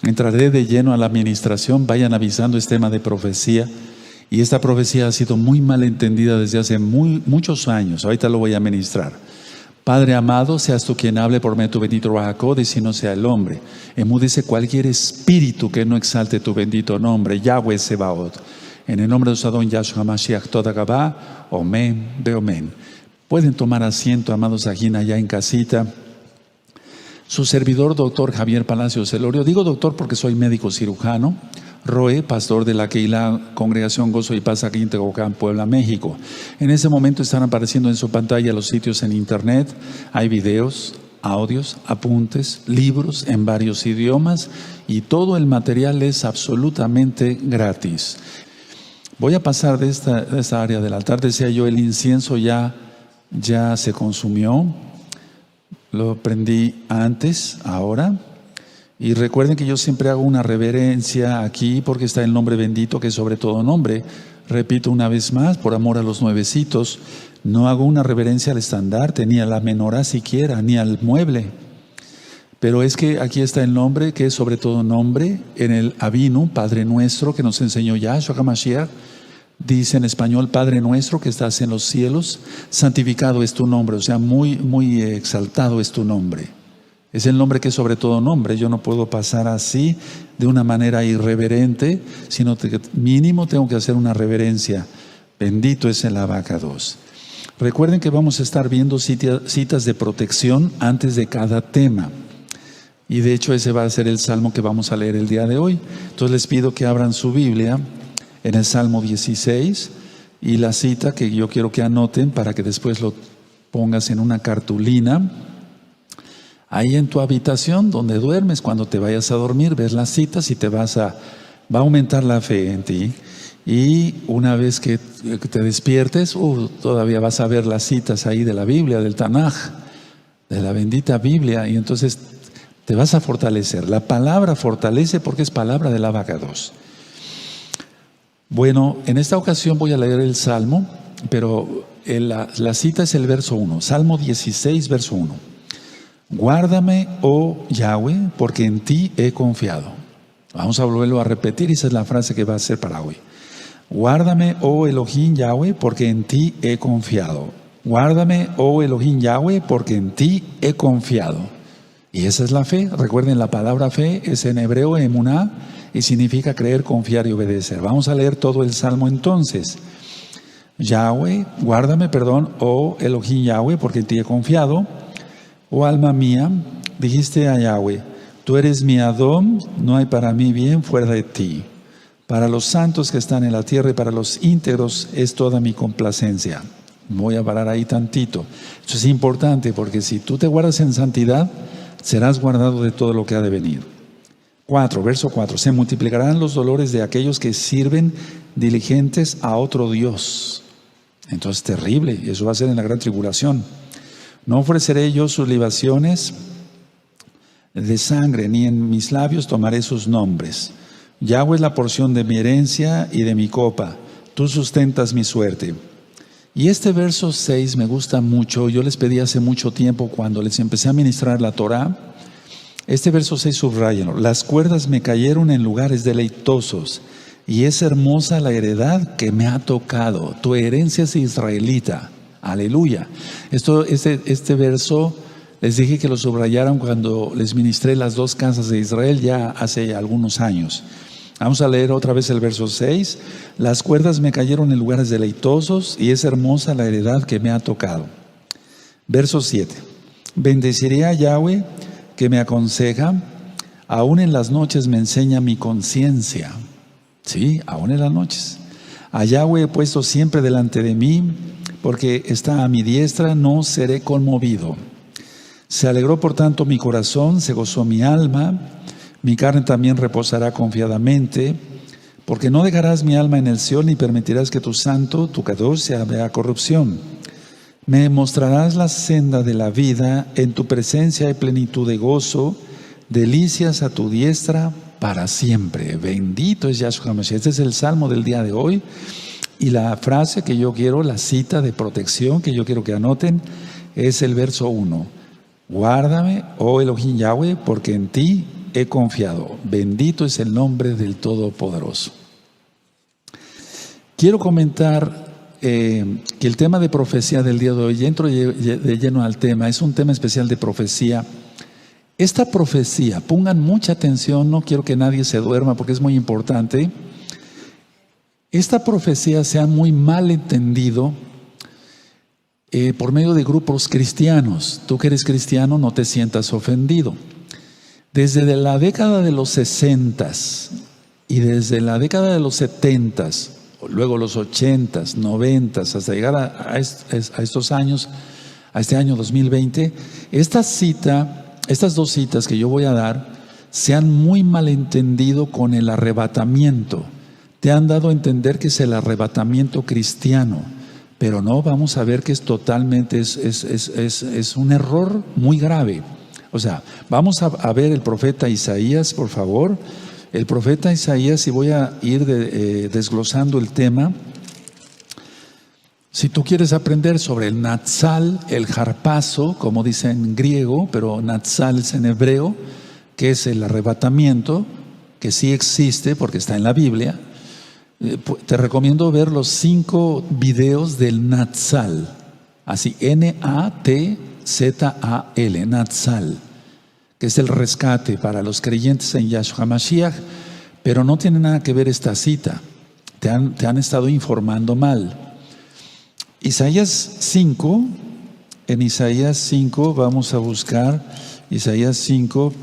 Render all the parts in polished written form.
Entraré de lleno a la administración. Vayan avisando, este tema de profecía. Y esta profecía ha sido muy mal entendida desde hace muchos años. Ahorita lo voy a ministrar. Padre amado, seas tú quien hable por medio de tu bendito Ruach, y no sea el hombre. Emudece cualquier espíritu que no exalte tu bendito nombre, Yahweh Sebaot. En el nombre de su Adón Yahshua Mashiach Toda Gabá, Omen, Beomen. Pueden tomar asiento, amados ajín, allá en casita. Su servidor, doctor Javier Palacios Elorio. Digo doctor porque soy médico cirujano. Roe, pastor de la Keilah Congregación Gozo y Paz aquí en Tehuacán, Puebla, México. En ese momento están apareciendo en su pantalla los sitios en internet. Hay videos, audios, apuntes, libros en varios idiomas y todo el material es absolutamente gratis. Voy a pasar de esta área del altar. Decía yo, el incienso ya se consumió. Lo prendí antes, ahora. Y recuerden que yo siempre hago una reverencia aquí porque está el nombre bendito que es sobre todo nombre. Repito una vez más, por amor a los nuevecitos, no hago una reverencia al estandarte, ni a la menorá siquiera, ni al mueble. Pero es que aquí está el nombre que es sobre todo nombre, en el Avinu, Padre Nuestro, que nos enseñó Yahshua HaMashiach. Dice en español, Padre Nuestro que estás en los cielos, santificado es tu nombre, o sea, muy, muy exaltado es tu nombre. Es el nombre que es sobre todo nombre. Yo no puedo pasar así de una manera irreverente, sino que mínimo tengo que hacer una reverencia. Bendito es el Abacados. Recuerden que vamos a estar viendo citas de protección antes de cada tema. Y de hecho ese va a ser el salmo que vamos a leer el día de hoy. Entonces les pido que abran su Biblia en el Salmo 16 y la cita que yo quiero que anoten para que después lo pongas en una cartulina. Ahí en tu habitación donde duermes, cuando te vayas a dormir, ves las citas y va a aumentar la fe en ti. Y una vez que te despiertes, todavía vas a ver las citas ahí de la Biblia, del Tanaj, de la bendita Biblia, y entonces te vas a fortalecer. La palabra fortalece porque es palabra del Abacados. Bueno, en esta ocasión voy a leer el Salmo, pero la cita es el verso 1, Salmo 16, verso 1. Guárdame, oh Yahweh, porque en ti he confiado. Vamos a volverlo a repetir, esa es la frase que va a ser para hoy. Guárdame, oh Elohim Yahweh, porque en ti he confiado. Guárdame, oh Elohim Yahweh, porque en ti he confiado. Y esa es la fe. Recuerden, la palabra fe es en hebreo emuná y significa creer, confiar y obedecer. Vamos a leer todo el Salmo entonces. Yahweh, guárdame, oh Elohim Yahweh, porque en ti he confiado. Oh alma mía, dijiste a Yahweh, tú eres mi Adón, no hay para mí bien fuera de ti. Para los santos que están en la tierra y para los íntegros es toda mi complacencia. Voy a parar ahí tantito. Eso es importante porque si tú te guardas en santidad, serás guardado de todo lo que ha de venir. Verso 4. Se multiplicarán los dolores de aquellos que sirven diligentes a otro Dios. Entonces, terrible. Y eso va a ser en la gran tribulación. No ofreceré yo sus libaciones de sangre, ni en mis labios tomaré sus nombres. Yahweh es la porción de mi herencia y de mi copa. Tú sustentas mi suerte. Y este verso 6 me gusta mucho. Yo les pedí hace mucho tiempo cuando les empecé a ministrar la Torah. Este verso 6 subráyenlo. Las cuerdas me cayeron en lugares deleitosos y es hermosa la heredad que me ha tocado. Tu herencia es israelita. Aleluya. Este verso les dije que lo subrayaron cuando les ministré las dos casas de Israel ya hace algunos años. Vamos a leer otra vez el verso 6. Las cuerdas me cayeron en lugares deleitosos y es hermosa la heredad que me ha tocado. Verso 7. Bendeciré a Yahweh que me aconseja, aún en las noches me enseña mi conciencia. Sí, aún en las noches. A Yahweh he puesto siempre delante de mí, porque está a mi diestra, no seré conmovido. Se alegró por tanto mi corazón, se gozó mi alma, mi carne también reposará confiadamente, porque no dejarás mi alma en el Seol, ni permitirás que tu santo, tu Kadosh, se vea corrupción. Me mostrarás la senda de la vida, en tu presencia hay plenitud de gozo, delicias a tu diestra para siempre. Bendito es Yahshua HaMashiach. Este es el salmo del día de hoy. Y la frase que yo quiero, la cita de protección que yo quiero que anoten, es el verso 1. Guárdame, oh Elohim Yahweh, porque en ti he confiado. Bendito es el nombre del Todopoderoso. Quiero comentar que el tema de profecía del día de hoy, y entro de lleno al tema, es un tema especial de profecía. Esta profecía, pongan mucha atención, no quiero que nadie se duerma porque es muy importante. Esta profecía se ha muy mal entendido por medio de grupos cristianos. Tú que eres cristiano, no te sientas ofendido. Desde la década de los 60 y desde la década de los 70, luego los 80, 90, hasta llegar a estos años, a este año 2020, estas dos citas que yo voy a dar se han muy malentendido con el arrebatamiento. Te han dado a entender que es el arrebatamiento cristiano, pero no, vamos a ver que es totalmente, es un error muy grave. O sea, vamos a ver el profeta Isaías, por favor. El profeta Isaías, y voy a ir desglosando el tema. Si tú quieres aprender sobre el Natsal, el harpazo, como dice en griego, pero Natsal es en hebreo, que es el arrebatamiento, que sí existe porque está en la Biblia, te recomiendo ver los 5 videos del Natsal, así Natzal, Natsal, que es el rescate para los creyentes en Yahshua Mashiach, pero no tiene nada que ver esta cita, te han estado informando mal. Isaías 5, en Isaías 5 vamos a buscar Isaías 5,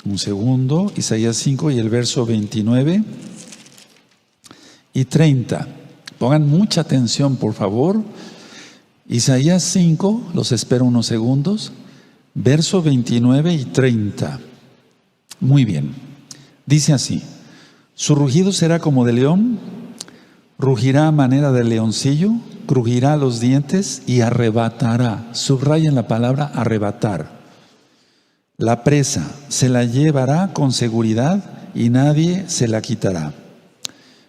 un segundo, Isaías 5 y el verso 29 y 30. Pongan mucha atención, por favor. Isaías 5, los espero unos segundos, verso 29 y 30. Muy bien, dice así: su rugido será como de león, rugirá a manera de leoncillo, crujirá los dientes y arrebatará. Subrayen la palabra arrebatar. La presa se la llevará con seguridad y nadie se la quitará.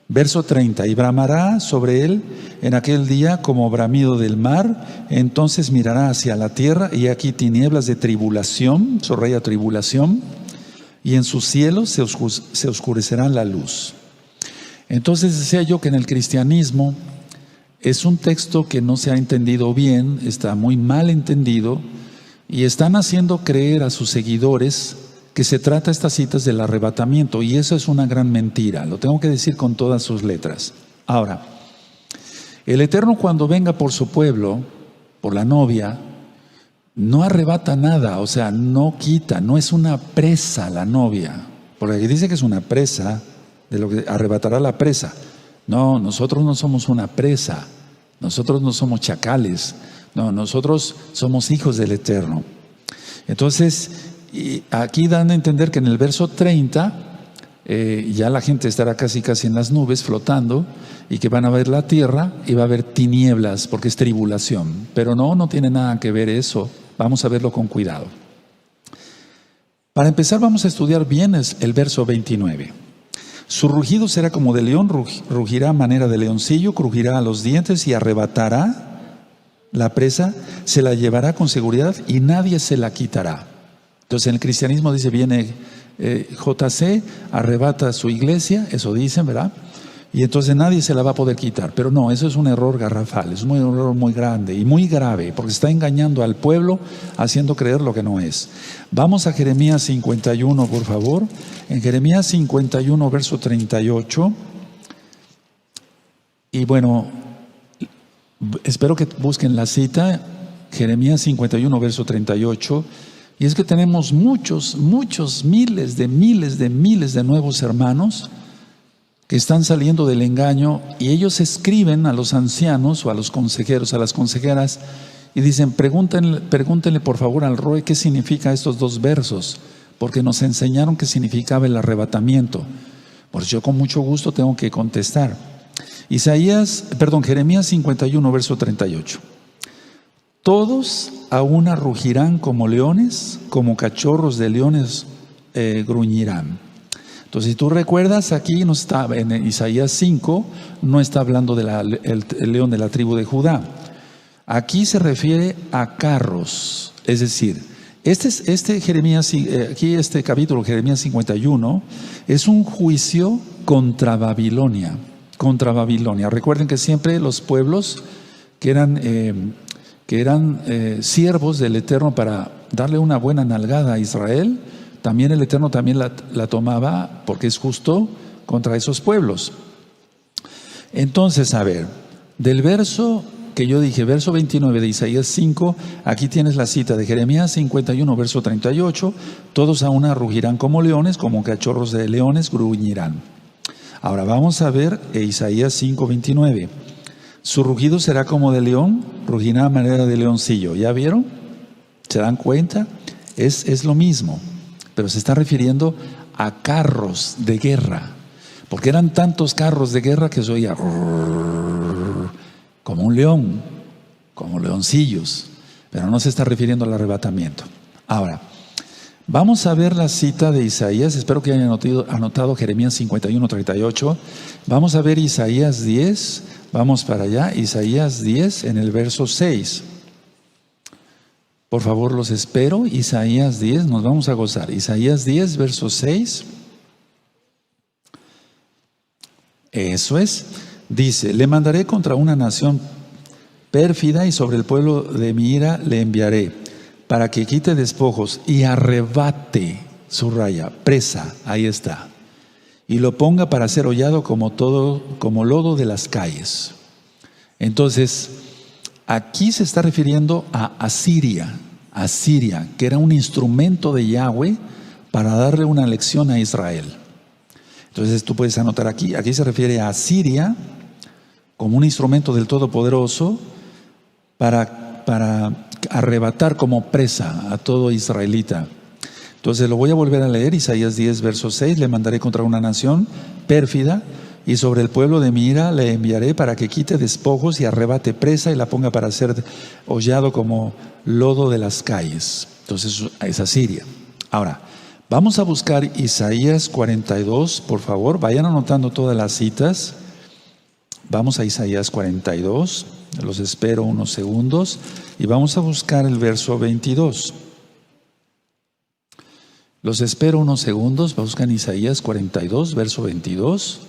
Verso 30, y bramará sobre él en aquel día como bramido del mar, entonces mirará hacia la tierra y aquí tinieblas de tribulación, subraya tribulación, y en sus cielos se oscurecerá la luz. Entonces decía yo que en el cristianismo es un texto que no se ha entendido bien, está muy mal entendido, y están haciendo creer a sus seguidores que se trata estas citas del arrebatamiento, y eso es una gran mentira, lo tengo que decir con todas sus letras. Ahora, el Eterno cuando venga por su pueblo, por la novia, no arrebata nada, o sea, no quita, no es una presa la novia, porque aquí dice que es una presa, de lo que arrebatará la presa. No, nosotros no somos una presa, nosotros no somos chacales, no, nosotros somos hijos del Eterno. Entonces, y aquí dan a entender que en el verso 30 ya la gente estará casi en las nubes flotando y que van a ver la tierra y va a haber tinieblas porque es tribulación. Pero no tiene nada que ver eso. Vamos a verlo con cuidado. Para empezar vamos a estudiar bien el verso 29. Su rugido será como de león, rugirá a manera de leoncillo, crujirá a los dientes y arrebatará la presa, se la llevará con seguridad y nadie se la quitará. Entonces en el cristianismo dice, viene JC, arrebata su iglesia, eso dicen, ¿verdad? Y entonces nadie se la va a poder quitar. Pero no, eso es un error garrafal, es un error muy grande y muy grave, porque está engañando al pueblo, haciendo creer lo que no es. Vamos a Jeremías 51, por favor. En Jeremías 51, verso 38. Y bueno, espero que busquen la cita, Jeremías 51, verso 38. Y es que tenemos muchos, miles de nuevos hermanos que están saliendo del engaño, y ellos escriben a los ancianos o a los consejeros, a las consejeras, y dicen, pregúntenle por favor al Roe qué significa estos 2 versos, porque nos enseñaron qué significaba el arrebatamiento. Pues yo con mucho gusto tengo que contestar. Jeremías 51, verso 38. Todos a una rugirán como leones, como cachorros de leones gruñirán. Entonces, si tú recuerdas, aquí no está, en Isaías 5, no está hablando del león de la tribu de Judá. Aquí se refiere a carros, es decir, Jeremías, aquí este capítulo, Jeremías 51, es un juicio contra Babilonia. Contra Babilonia. Recuerden que siempre los pueblos que eran siervos del Eterno para darle una buena nalgada a Israel, también el Eterno también la tomaba, porque es justo, contra esos pueblos. Entonces, a ver, del verso que yo dije, verso 29 de Isaías 5, aquí tienes la cita de Jeremías 51, verso 38, todos a una rugirán como leones, como cachorros de leones gruñirán. Ahora vamos a ver Isaías 5, 29. Su rugido será como de león, rugirá a manera de leoncillo. ¿Ya vieron? ¿Se dan cuenta? Es lo mismo, pero se está refiriendo a carros de guerra, porque eran tantos carros de guerra que se oía como un león, como leoncillos, pero no se está refiriendo al arrebatamiento. Ahora, vamos a ver la cita de Isaías. Espero que hayan anotado Jeremías 51, 38. Vamos a ver Isaías 10. Vamos para allá, Isaías 10 en el verso 6. Por favor, los espero. Isaías 10, nos vamos a gozar. Isaías 10, verso 6. Eso es. Dice, le mandaré contra una nación pérfida y sobre el pueblo de mi ira le enviaré, para que quite despojos y arrebate, subraya, presa, ahí está, y lo ponga para ser hollado como lodo de las calles. Entonces, aquí se está refiriendo a Asiria, que era un instrumento de Yahweh para darle una lección a Israel. Entonces tú puedes anotar aquí se refiere a Asiria como un instrumento del Todopoderoso para arrebatar como presa a todo israelita. Entonces lo voy a volver a leer, Isaías 10, verso 6, le mandaré contra una nación pérfida y sobre el pueblo de mi ira le enviaré para que quite despojos y arrebate presa y la ponga para ser hollado como lodo de las calles. Entonces es Asiria. Ahora, vamos a buscar Isaías 42, por favor, vayan anotando todas las citas. Vamos a Isaías 42, los espero unos segundos y vamos a buscar el verso 22. Los espero unos segundos, buscan Isaías 42, verso 22.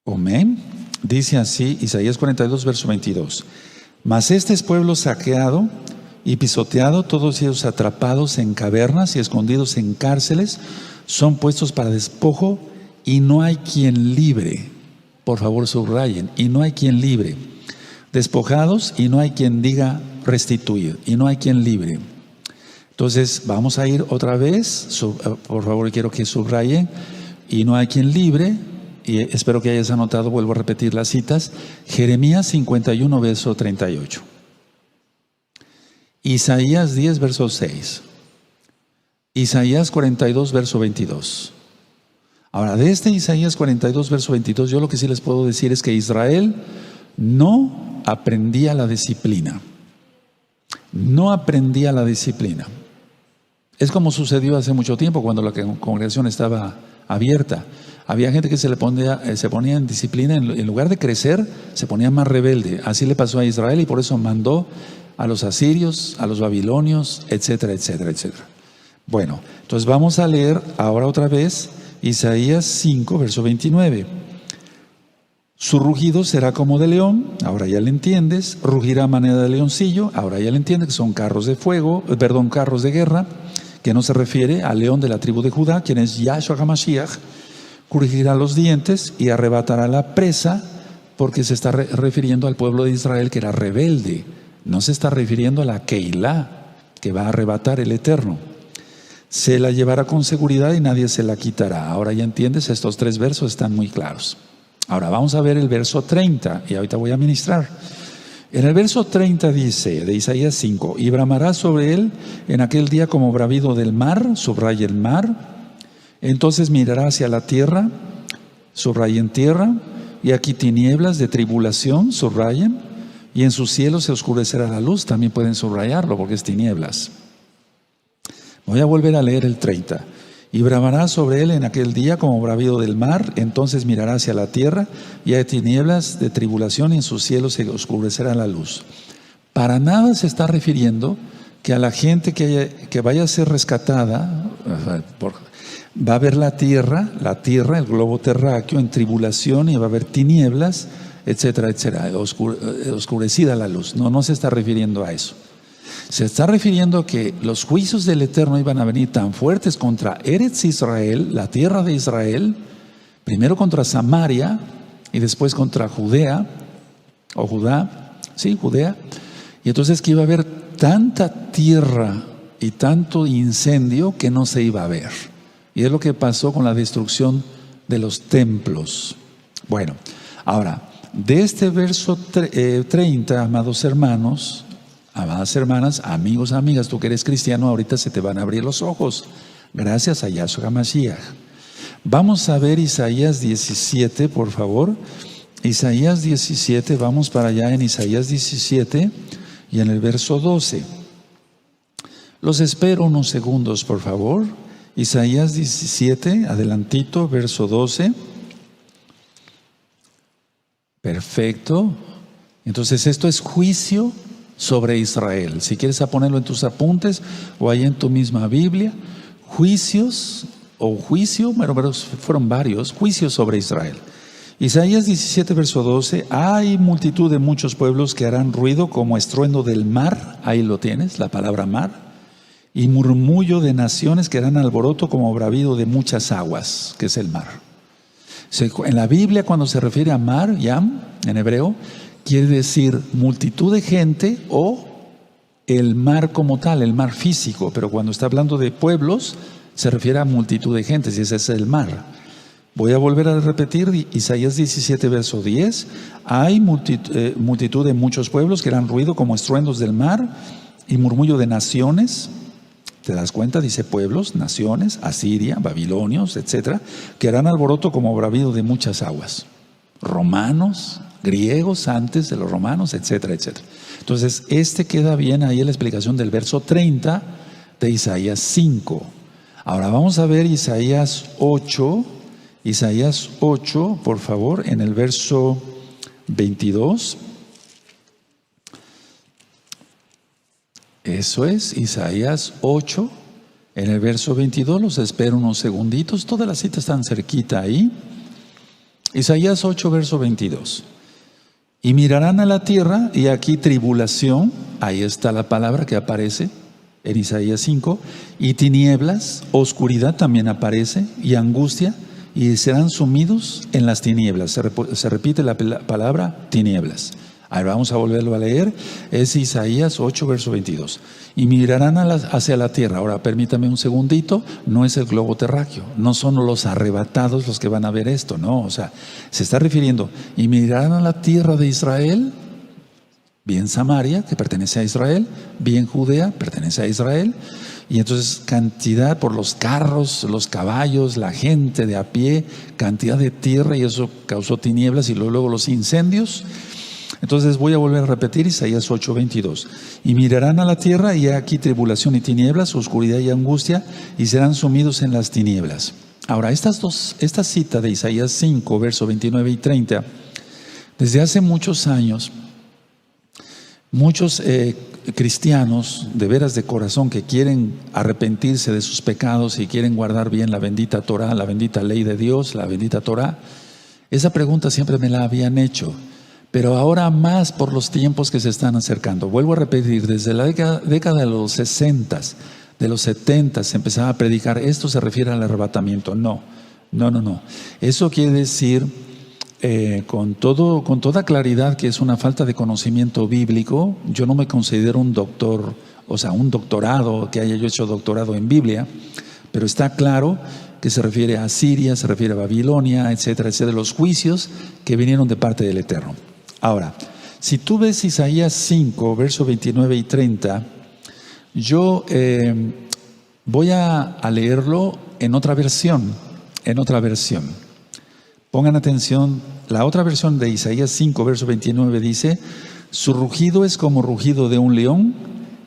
Amén. Dice así, Isaías 42, verso 22. Mas este es pueblo saqueado y pisoteado, todos ellos atrapados en cavernas y escondidos en cárceles, son puestos para despojo y no hay quien libre. Por favor, subrayen, y no hay quien libre. Despojados y no hay quien diga restituir, y no hay quien libre. Entonces, vamos a ir otra vez, por favor, quiero que subrayen, y no hay quien libre, y espero que hayas anotado, vuelvo a repetir las citas, Jeremías 51, verso 38. Isaías 10, verso 6. Isaías 42, verso 22. Ahora, de este Isaías 42, verso 22, yo lo que sí les puedo decir es que Israel no aprendía la disciplina. No aprendía la disciplina. Es como sucedió hace mucho tiempo cuando la congregación estaba abierta. Había gente que se ponía en disciplina, en lugar de crecer, se ponía más rebelde. Así le pasó a Israel y por eso mandó a los asirios, a los babilonios, etcétera, etcétera, etcétera. Bueno, entonces vamos a leer ahora otra vez Isaías 5, verso 29. Su rugido será como de león, ahora ya le entiendes. Rugirá a manera de leoncillo, ahora ya le entiendes que son carros de guerra, que no se refiere al león de la tribu de Judá, quien es Yahshua HaMashiach. Crujirá los dientes y arrebatará la presa, porque se está refiriendo al pueblo de Israel que era rebelde. No se está refiriendo a la Keilah, que va a arrebatar el Eterno. Se la llevará con seguridad y nadie se la quitará. Ahora ya entiendes, estos tres versos están muy claros. Ahora vamos a ver el verso 30 y ahorita voy a ministrar. En el verso 30 dice de Isaías 5, y bramará sobre él en aquel día como bravido del mar, subraya el mar. Entonces mirará hacia la tierra, subrayen tierra, y aquí tinieblas de tribulación, subrayen, y en sus cielos se oscurecerá la luz, también pueden subrayarlo porque es tinieblas. Voy a volver a leer el 30. Y bramará sobre él en aquel día como bravido del mar, entonces mirará hacia la tierra, y hay tinieblas de tribulación, y en sus cielos se oscurecerá la luz. Para nada se está refiriendo que a la gente que vaya a ser rescatada, va a ver la tierra, el globo terráqueo, en tribulación, y va a haber tinieblas, etcétera, etcétera, oscurecida la luz. No se está refiriendo a eso. Se está refiriendo a que los juicios del Eterno iban a venir tan fuertes contra Eretz Israel, la tierra de Israel, primero contra Samaria y después contra Judea, o Judá, sí, Judea. Y entonces que iba a haber tanta tierra y tanto incendio que no se iba a ver. Y es lo que pasó con la destrucción de los templos. Bueno, ahora, de este verso 30, amados hermanos, amadas hermanas, amigos, amigas, tú que eres cristiano, ahorita se te van a abrir los ojos, gracias a Yahshua Mashiach. Vamos a ver Isaías 17, por favor. Isaías 17, vamos para allá en Isaías 17 y en el verso 12. Los espero unos segundos, por favor. Isaías 17, adelantito, verso 12. Perfecto. Entonces esto es juicio sobre Israel. Si quieres ponerlo en tus apuntes o ahí en tu misma Biblia, juicios o juicio, pero fueron varios, juicios sobre Israel. Isaías 17, verso 12, hay multitud de muchos pueblos que harán ruido como estruendo del mar, ahí lo tienes, la palabra mar, y murmullo de naciones que harán alboroto como bravido de muchas aguas, que es el mar. En la Biblia, cuando se refiere a mar, yam, en hebreo, quiere decir multitud de gente o el mar como tal, el mar físico, pero cuando está hablando de pueblos, se refiere a multitud de gentes y ese es el mar. Voy a volver a repetir Isaías 17, verso 10. Hay multitud de muchos pueblos que harán ruido como estruendos del mar y murmullo de naciones. ¿Te das cuenta? Dice pueblos, naciones, Asiria, babilonios, etcétera, que harán alboroto como bravido de muchas aguas. Romanos, griegos antes de los romanos, etcétera, etcétera. Entonces, queda bien ahí la explicación del verso 30 de Isaías 5. Ahora vamos a ver Isaías 8. Isaías 8, por favor, en el verso 22. Eso es, Isaías 8, en el verso 22. Los espero unos segunditos. Todas las citas están cerquita ahí. Isaías 8, verso 22. Y mirarán a la tierra, y aquí tribulación, ahí está la palabra que aparece en Isaías 5, y tinieblas, oscuridad también aparece, y angustia, y serán sumidos en las tinieblas. Se repite la palabra tinieblas. Ahí vamos a volverlo a leer. Es Isaías 8, verso 22. Y mirarán hacia la tierra. Ahora, permítame un segundito. No es el globo terráqueo. No son los arrebatados los que van a ver esto. No, o sea, se está refiriendo. Y mirarán a la tierra de Israel. Bien Samaria, que pertenece a Israel. Bien Judea, pertenece a Israel. Y entonces cantidad por los carros, los caballos, la gente de a pie, cantidad de tierra, y eso causó tinieblas y luego los incendios. Entonces voy a volver a repetir Isaías 8, 22. Y mirarán a la tierra, y aquí tribulación y tinieblas, oscuridad y angustia, y serán sumidos en las tinieblas. Ahora, esta cita de Isaías 5, verso 29 y 30, desde hace muchos años, muchos cristianos de veras de corazón que quieren arrepentirse de sus pecados y quieren guardar bien la bendita Torah, la bendita ley de Dios, la bendita Torah, esa pregunta siempre me la habían hecho, pero ahora más por los tiempos que se están acercando. Vuelvo a repetir, desde la década de los 60, de los 70 se empezaba a predicar, esto se refiere al arrebatamiento. No. Eso quiere decir con toda claridad que es una falta de conocimiento bíblico. Yo no me considero un doctor, o sea, un doctorado, que haya yo hecho doctorado en Biblia, pero está claro que se refiere a Siria, se refiere a Babilonia, etcétera, etcétera, los juicios que vinieron de parte del Eterno. Ahora, si tú ves Isaías 5, verso 29 y 30, yo voy a leerlo en otra versión. Pongan atención, la otra versión de Isaías 5, verso 29 dice: su rugido es como rugido de un león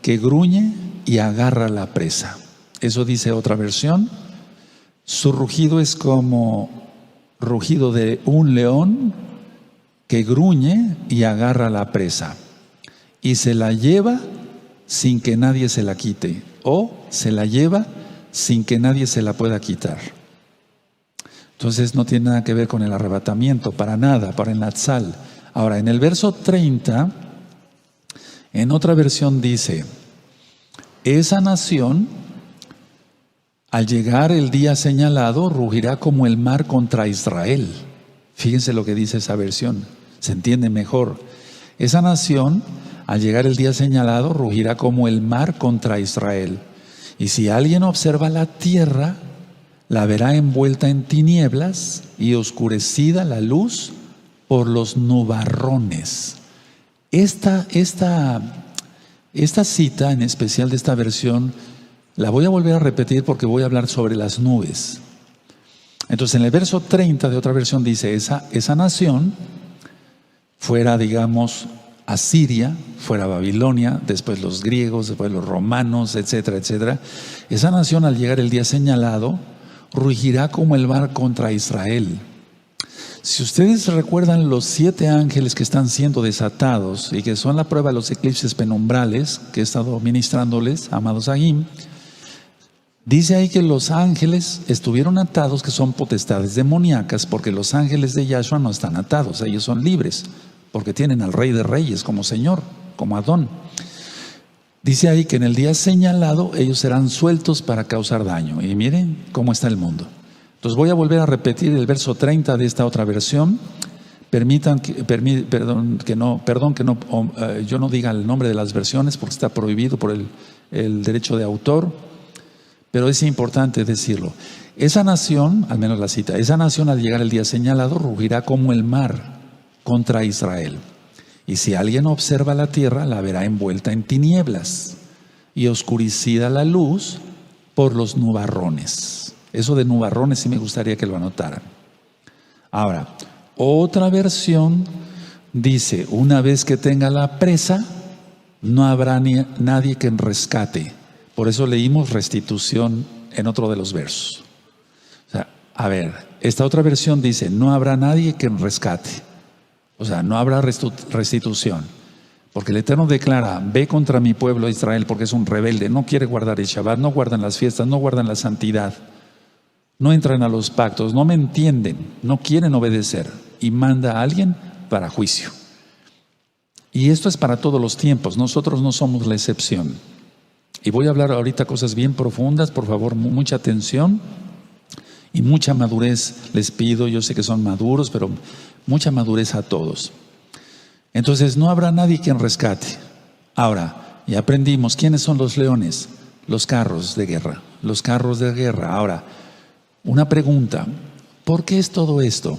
que gruñe y agarra la presa. Eso dice otra versión. Su rugido es como rugido de un león que gruñe y agarra la presa, y se la lleva sin que nadie se la quite, o se la lleva sin que nadie se la pueda quitar. Entonces no tiene nada que ver con el arrebatamiento, para nada, para el Natsal. Ahora, en el verso 30, en otra versión dice: esa nación, al llegar el día señalado, rugirá como el mar contra Israel. Fíjense lo que dice esa versión, se entiende mejor. Esa nación, al llegar el día señalado, rugirá como el mar contra Israel. Y si alguien observa la tierra, la verá envuelta en tinieblas y oscurecida la luz por los nubarrones. Esta cita, en especial de esta versión, la voy a volver a repetir porque voy a hablar sobre las nubes. Entonces, en el verso 30 de otra versión dice: esa nación, fuera, digamos, Asiria, fuera Babilonia, después los griegos, después los romanos, etcétera, etcétera. Esa nación, al llegar el día señalado, rugirá como el mar contra Israel. Si ustedes recuerdan los 7 ángeles que están siendo desatados y que son la prueba de los eclipses penumbrales que he estado ministrándoles, amados Agim, dice ahí que los ángeles estuvieron atados, que son potestades demoníacas, porque los ángeles de Yahshua no están atados, ellos son libres, porque tienen al Rey de Reyes como Señor, como Adón. Dice ahí que en el día señalado ellos serán sueltos para causar daño. Y miren cómo está el mundo. Entonces voy a volver a repetir el verso 30 de esta otra versión. Perdón que yo no diga el nombre de las versiones porque está prohibido por el derecho de autor, pero es importante decirlo. Esa nación, al menos la cita, esa nación al llegar el día señalado rugirá como el mar contra Israel. Y si alguien observa la tierra, la verá envuelta en tinieblas y oscurecida la luz por los nubarrones. Eso de nubarrones sí me gustaría que lo anotaran. Ahora, otra versión dice: una vez que tenga la presa, no habrá nadie que rescate. Por eso leímos restitución en otro de los versos. O sea, a ver, esta otra versión dice: no habrá nadie que rescate. O sea, no habrá restitución. Porque el Eterno declara: ve contra mi pueblo Israel, porque es un rebelde, no quiere guardar el Shabbat, no guardan las fiestas, no guardan la santidad, no entran a los pactos, no me entienden, no quieren obedecer, y manda a alguien para juicio. Y esto es para todos los tiempos, nosotros no somos la excepción. Y voy a hablar ahorita cosas bien profundas, por favor, mucha atención y mucha madurez les pido. Yo sé que son maduros, pero mucha madurez a todos. Entonces no habrá nadie quien rescate. Ahora, ya aprendimos quiénes son los leones, los carros de guerra, los carros de guerra. Ahora, una pregunta: ¿por qué es todo esto?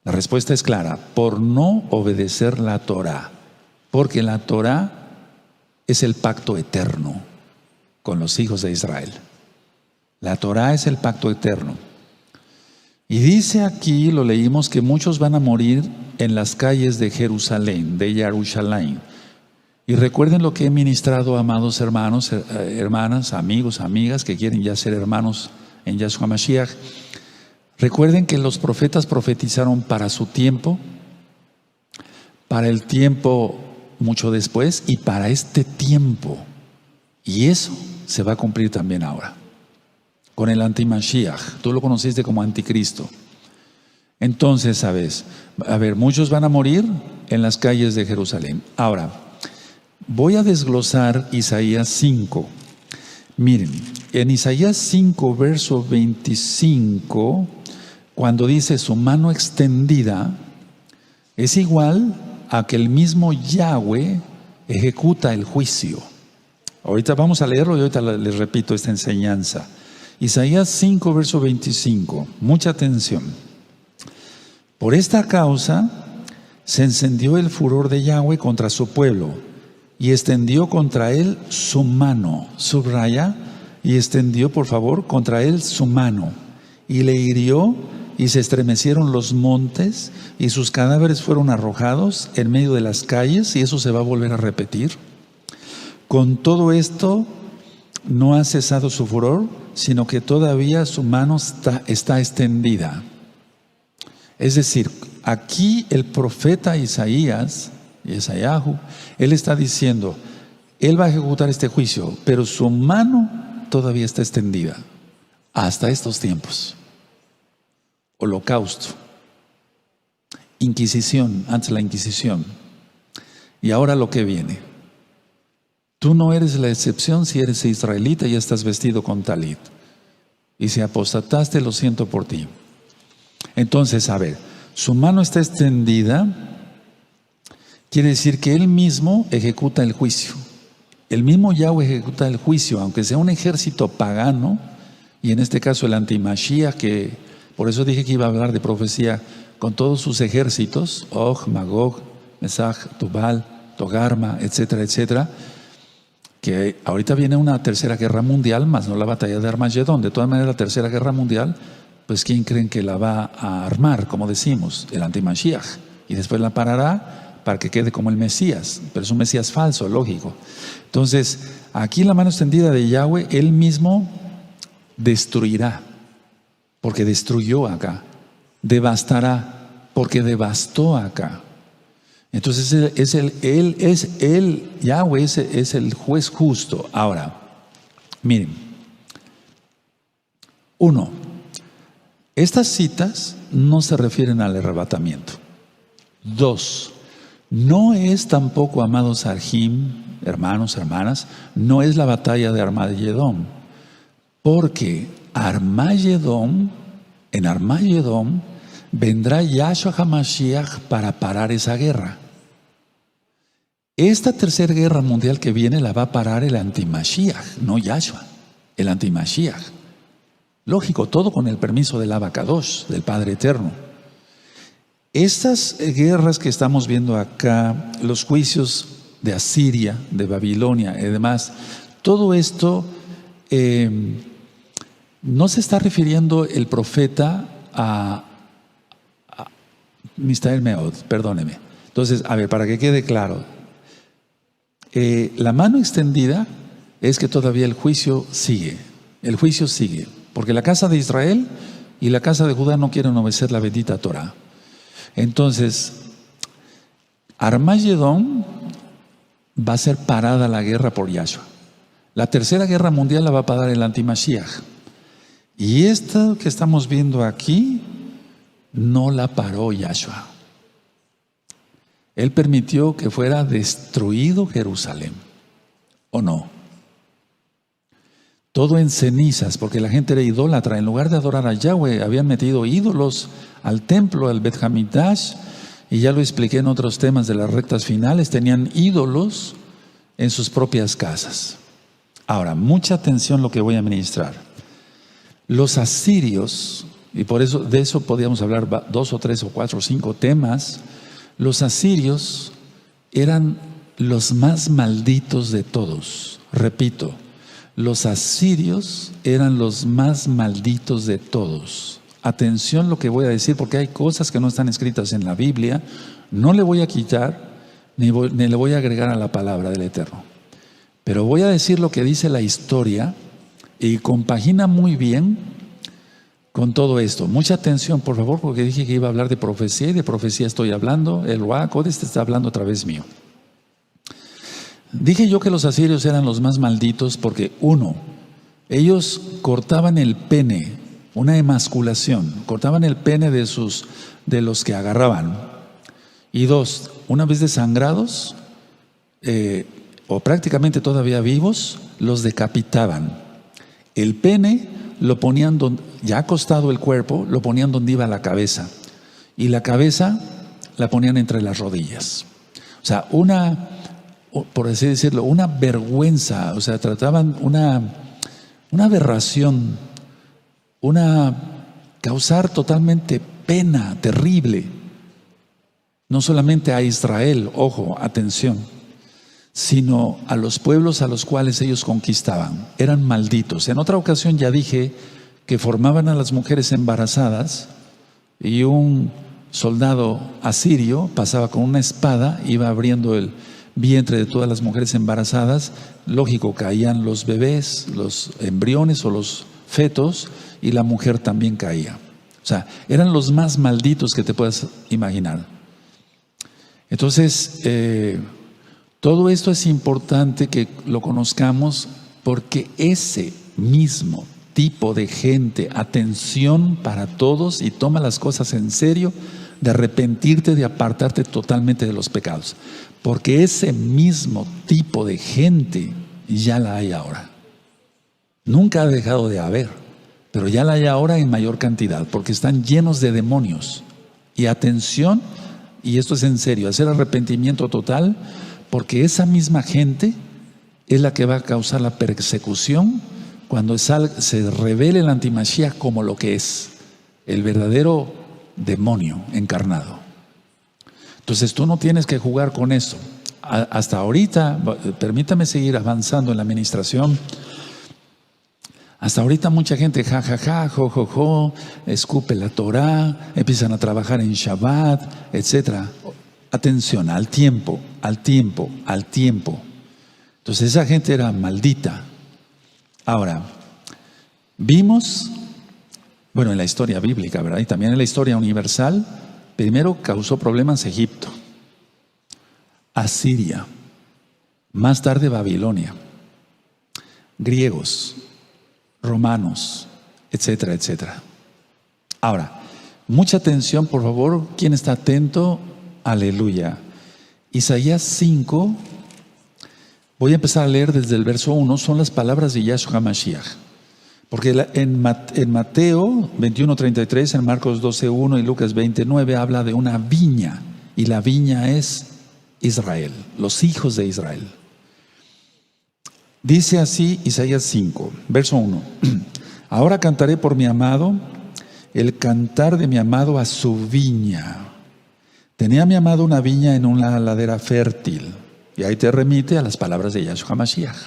La respuesta es clara: por no obedecer la Torah, porque la Torah es el pacto eterno con los hijos de Israel. La Torah es el pacto eterno. Y dice aquí, lo leímos, que muchos van a morir en las calles de Jerusalén, de Jerusalén. Y recuerden lo que he ministrado, amados hermanos, hermanas, amigos, amigas que quieren ya ser hermanos en Yahshua Mashiach. Recuerden que los profetas profetizaron para su tiempo, para el tiempo mucho después y para este tiempo. Y eso se va a cumplir también ahora con el anti-Mashiach. Tú lo conociste como anticristo. Entonces, ¿sabes? A ver, muchos van a morir en las calles de Jerusalén. Ahora, voy a desglosar Isaías 5. Miren, en Isaías 5, verso 25, cuando dice su mano extendida, es igual a que el mismo Yahweh ejecuta el juicio. Ahorita vamos a leerlo y ahorita les repito esta enseñanza. Isaías 5, verso 25. Mucha atención. Por esta causa se encendió el furor de Yahweh contra su pueblo y extendió contra él su mano. Subraya, y extendió, por favor, contra él su mano. Y le hirió y se estremecieron los montes y sus cadáveres fueron arrojados en medio de las calles, y eso se va a volver a repetir. Con todo esto no ha cesado su furor, sino que todavía su mano está extendida. Es decir, aquí el profeta Isaías, Yesayahu, él está diciendo: Él va a ejecutar este juicio, pero su mano todavía está extendida hasta estos tiempos. Holocausto, Inquisición, antes la Inquisición, y ahora lo que viene. Tú no eres la excepción si eres israelita y estás vestido con talit. Y si apostataste, lo siento por ti. Entonces, a ver, su mano está extendida, quiere decir que Él mismo ejecuta el juicio. El mismo Yahweh ejecuta el juicio, aunque sea un ejército pagano, y en este caso el anti-Mashiach, que por eso dije que iba a hablar de profecía, con todos sus ejércitos, Og, Magog, Mesach, Tubal, Togarma, etcétera, etcétera, que ahorita viene una tercera guerra mundial, más no la batalla de Armagedón. De todas maneras, la tercera guerra mundial, pues ¿quién creen que la va a armar? Como decimos, el anti-Mashiach. Y después la parará para que quede como el Mesías, pero es un Mesías falso, lógico. Entonces, aquí la mano extendida de Yahweh, Él mismo destruirá, porque destruyó acá. Devastará, porque devastó acá. Entonces Yahweh es el juez justo. Ahora, miren. 1. Estas citas no se refieren al arrebatamiento. 2. No es tampoco, amados Arjim, hermanos, hermanas, no es la batalla de Armagedón. Porque en Armagedón, vendrá Yahshua HaMashiach para parar esa guerra. Esta tercera guerra mundial que viene la va a parar el anti-Mashiach, no Yahshua, el anti-Mashiach. Lógico, todo con el permiso del Abacadosh, del Padre Eterno. Estas guerras que estamos viendo acá, los juicios de Asiria, de Babilonia y demás, todo esto no se está refiriendo el profeta a Mistael Meod, perdóneme. Entonces, a ver, para que quede claro, la mano extendida es que todavía el juicio sigue. El juicio sigue, porque la casa de Israel y la casa de Judá no quieren obedecer la bendita Torah. Entonces, Armagedón va a ser parada la guerra por Yahshua. La tercera guerra mundial la va a parar el anti-Mashiach. Y esta que estamos viendo aquí no la paró Yahshua. Él permitió que fuera destruido Jerusalén, ¿o no? Todo en cenizas, porque la gente era idólatra. En lugar de adorar a Yahweh, habían metido ídolos al templo, al Bet Hamikdash, y ya lo expliqué en otros temas de las rectas finales, tenían ídolos en sus propias casas. Ahora, mucha atención lo que voy a ministrar. Los asirios, y por eso de eso podíamos hablar 2 o 3 o 4 o 5 temas. Los asirios eran los más malditos de todos. Repito, los asirios eran los más malditos de todos. Atención lo que voy a decir, porque hay cosas que no están escritas en la Biblia. No le voy a quitar ni le voy a agregar a la palabra del Eterno. Pero voy a decir lo que dice la historia y compagina muy bien con todo esto. Mucha atención, por favor, porque dije que iba a hablar de profecía y de profecía estoy hablando. El Ruach HaKodesh está hablando a través mío. Dije yo que los asirios eran los más malditos porque, 1, ellos cortaban el pene, una emasculación, cortaban el pene de los que agarraban. Y 2, una vez desangrados, o prácticamente todavía vivos, los decapitaban. El pene lo ponían ya acostado el cuerpo, lo ponían donde iba la cabeza. Y la cabeza la ponían entre las rodillas. O sea, por así decirlo, una vergüenza. O sea, trataban una aberración, causar totalmente pena terrible. No solamente a Israel, ojo, atención, sino a los pueblos a los cuales ellos conquistaban. Eran malditos. En otra ocasión ya dije que formaban a las mujeres embarazadas y un soldado asirio pasaba con una espada, iba abriendo el vientre de todas las mujeres embarazadas. Lógico, caían los bebés, los embriones o los fetos, y la mujer también caía. O sea, eran los más malditos que te puedas imaginar. Entonces, Todo esto es importante que lo conozcamos porque ese mismo tipo de gente, atención para todos y toma las cosas en serio, de arrepentirte, de apartarte totalmente de los pecados. Porque ese mismo tipo de gente ya la hay ahora. Nunca ha dejado de haber, pero ya la hay ahora en mayor cantidad, porque están llenos de demonios. Y atención, y esto es en serio, hacer arrepentimiento total, porque esa misma gente es la que va a causar la persecución cuando se revele el antimashiach como lo que es, el verdadero demonio encarnado. Entonces tú no tienes que jugar con eso. Hasta ahorita, permítame seguir avanzando en la administración. Hasta ahorita mucha gente jo, escupe la Torah, empiezan a trabajar en Shabbat, etc. Atención, al tiempo. Entonces esa gente era maldita. Ahora, vimos, en la historia bíblica, ¿verdad? Y también en la historia universal, primero causó problemas Egipto, Asiria, más tarde Babilonia, griegos, romanos, etcétera, etcétera. Ahora, mucha atención, por favor. ¿Quién está atento? Aleluya. Isaías 5, voy a empezar a leer desde el verso 1, son las palabras de Yahshua Mashiach. Porque en Mateo 21:33, en Marcos 12:1 y Lucas 20:9 habla de una viña, y la viña es Israel, los hijos de Israel. Dice así Isaías 5, verso 1. Ahora cantaré por mi amado, el cantar de mi amado a su viña. Tenía mi amado una viña en una ladera fértil. Y ahí te remite a las palabras de Yahshua Mashiach.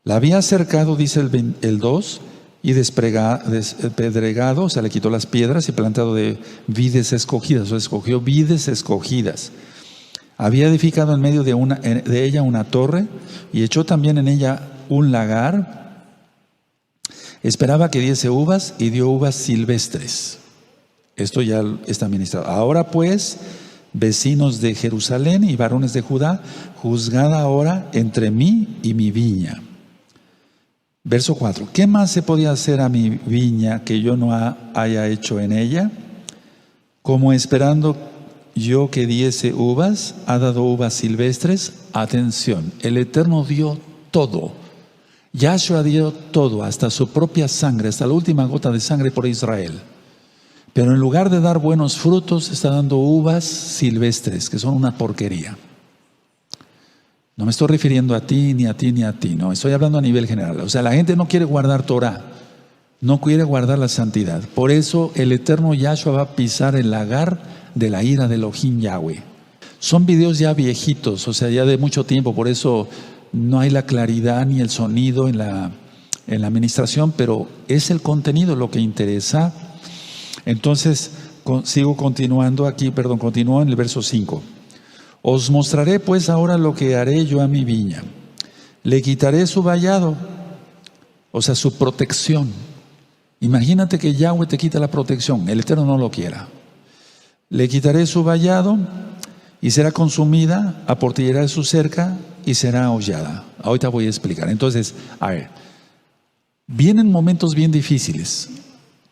La había cercado, dice el 2, y despedregado, o sea, le quitó las piedras y plantado de vides escogidas, o sea, escogió vides escogidas. Había edificado en medio de ella una torre y echó también en ella un lagar. Esperaba que diese uvas y dio uvas silvestres. Esto ya está ministrado. Ahora pues, vecinos de Jerusalén y varones de Judá, juzgad ahora entre mí y mi viña. Verso 4. ¿Qué más se podía hacer a mi viña que yo no haya hecho en ella? Como esperando yo que diese uvas, ha dado uvas silvestres. Atención, el Eterno dio todo. Yahshua dio todo, hasta su propia sangre, hasta la última gota de sangre por Israel. Pero en lugar de dar buenos frutos, está dando uvas silvestres, que son una porquería. No me estoy refiriendo a ti, ni a ti, ni a ti. No, estoy hablando a nivel general. O sea, la gente no quiere guardar Torah, no quiere guardar la santidad. Por eso el eterno Yahshua va a pisar el lagar de la ira de Elohim Yahweh. Son videos ya viejitos, o sea, ya de mucho tiempo. Por eso no hay la claridad ni el sonido en la administración, pero es el contenido lo que interesa. Entonces, continúo en el verso 5. Os mostraré pues ahora lo que haré yo a mi viña. Le quitaré su vallado, o sea, su protección. Imagínate que Yahweh te quita la protección, el Eterno no lo quiera. Le quitaré su vallado y será consumida, aportillará su cerca y será hollada. Ahorita voy a explicar. Entonces, a ver, vienen momentos bien difíciles.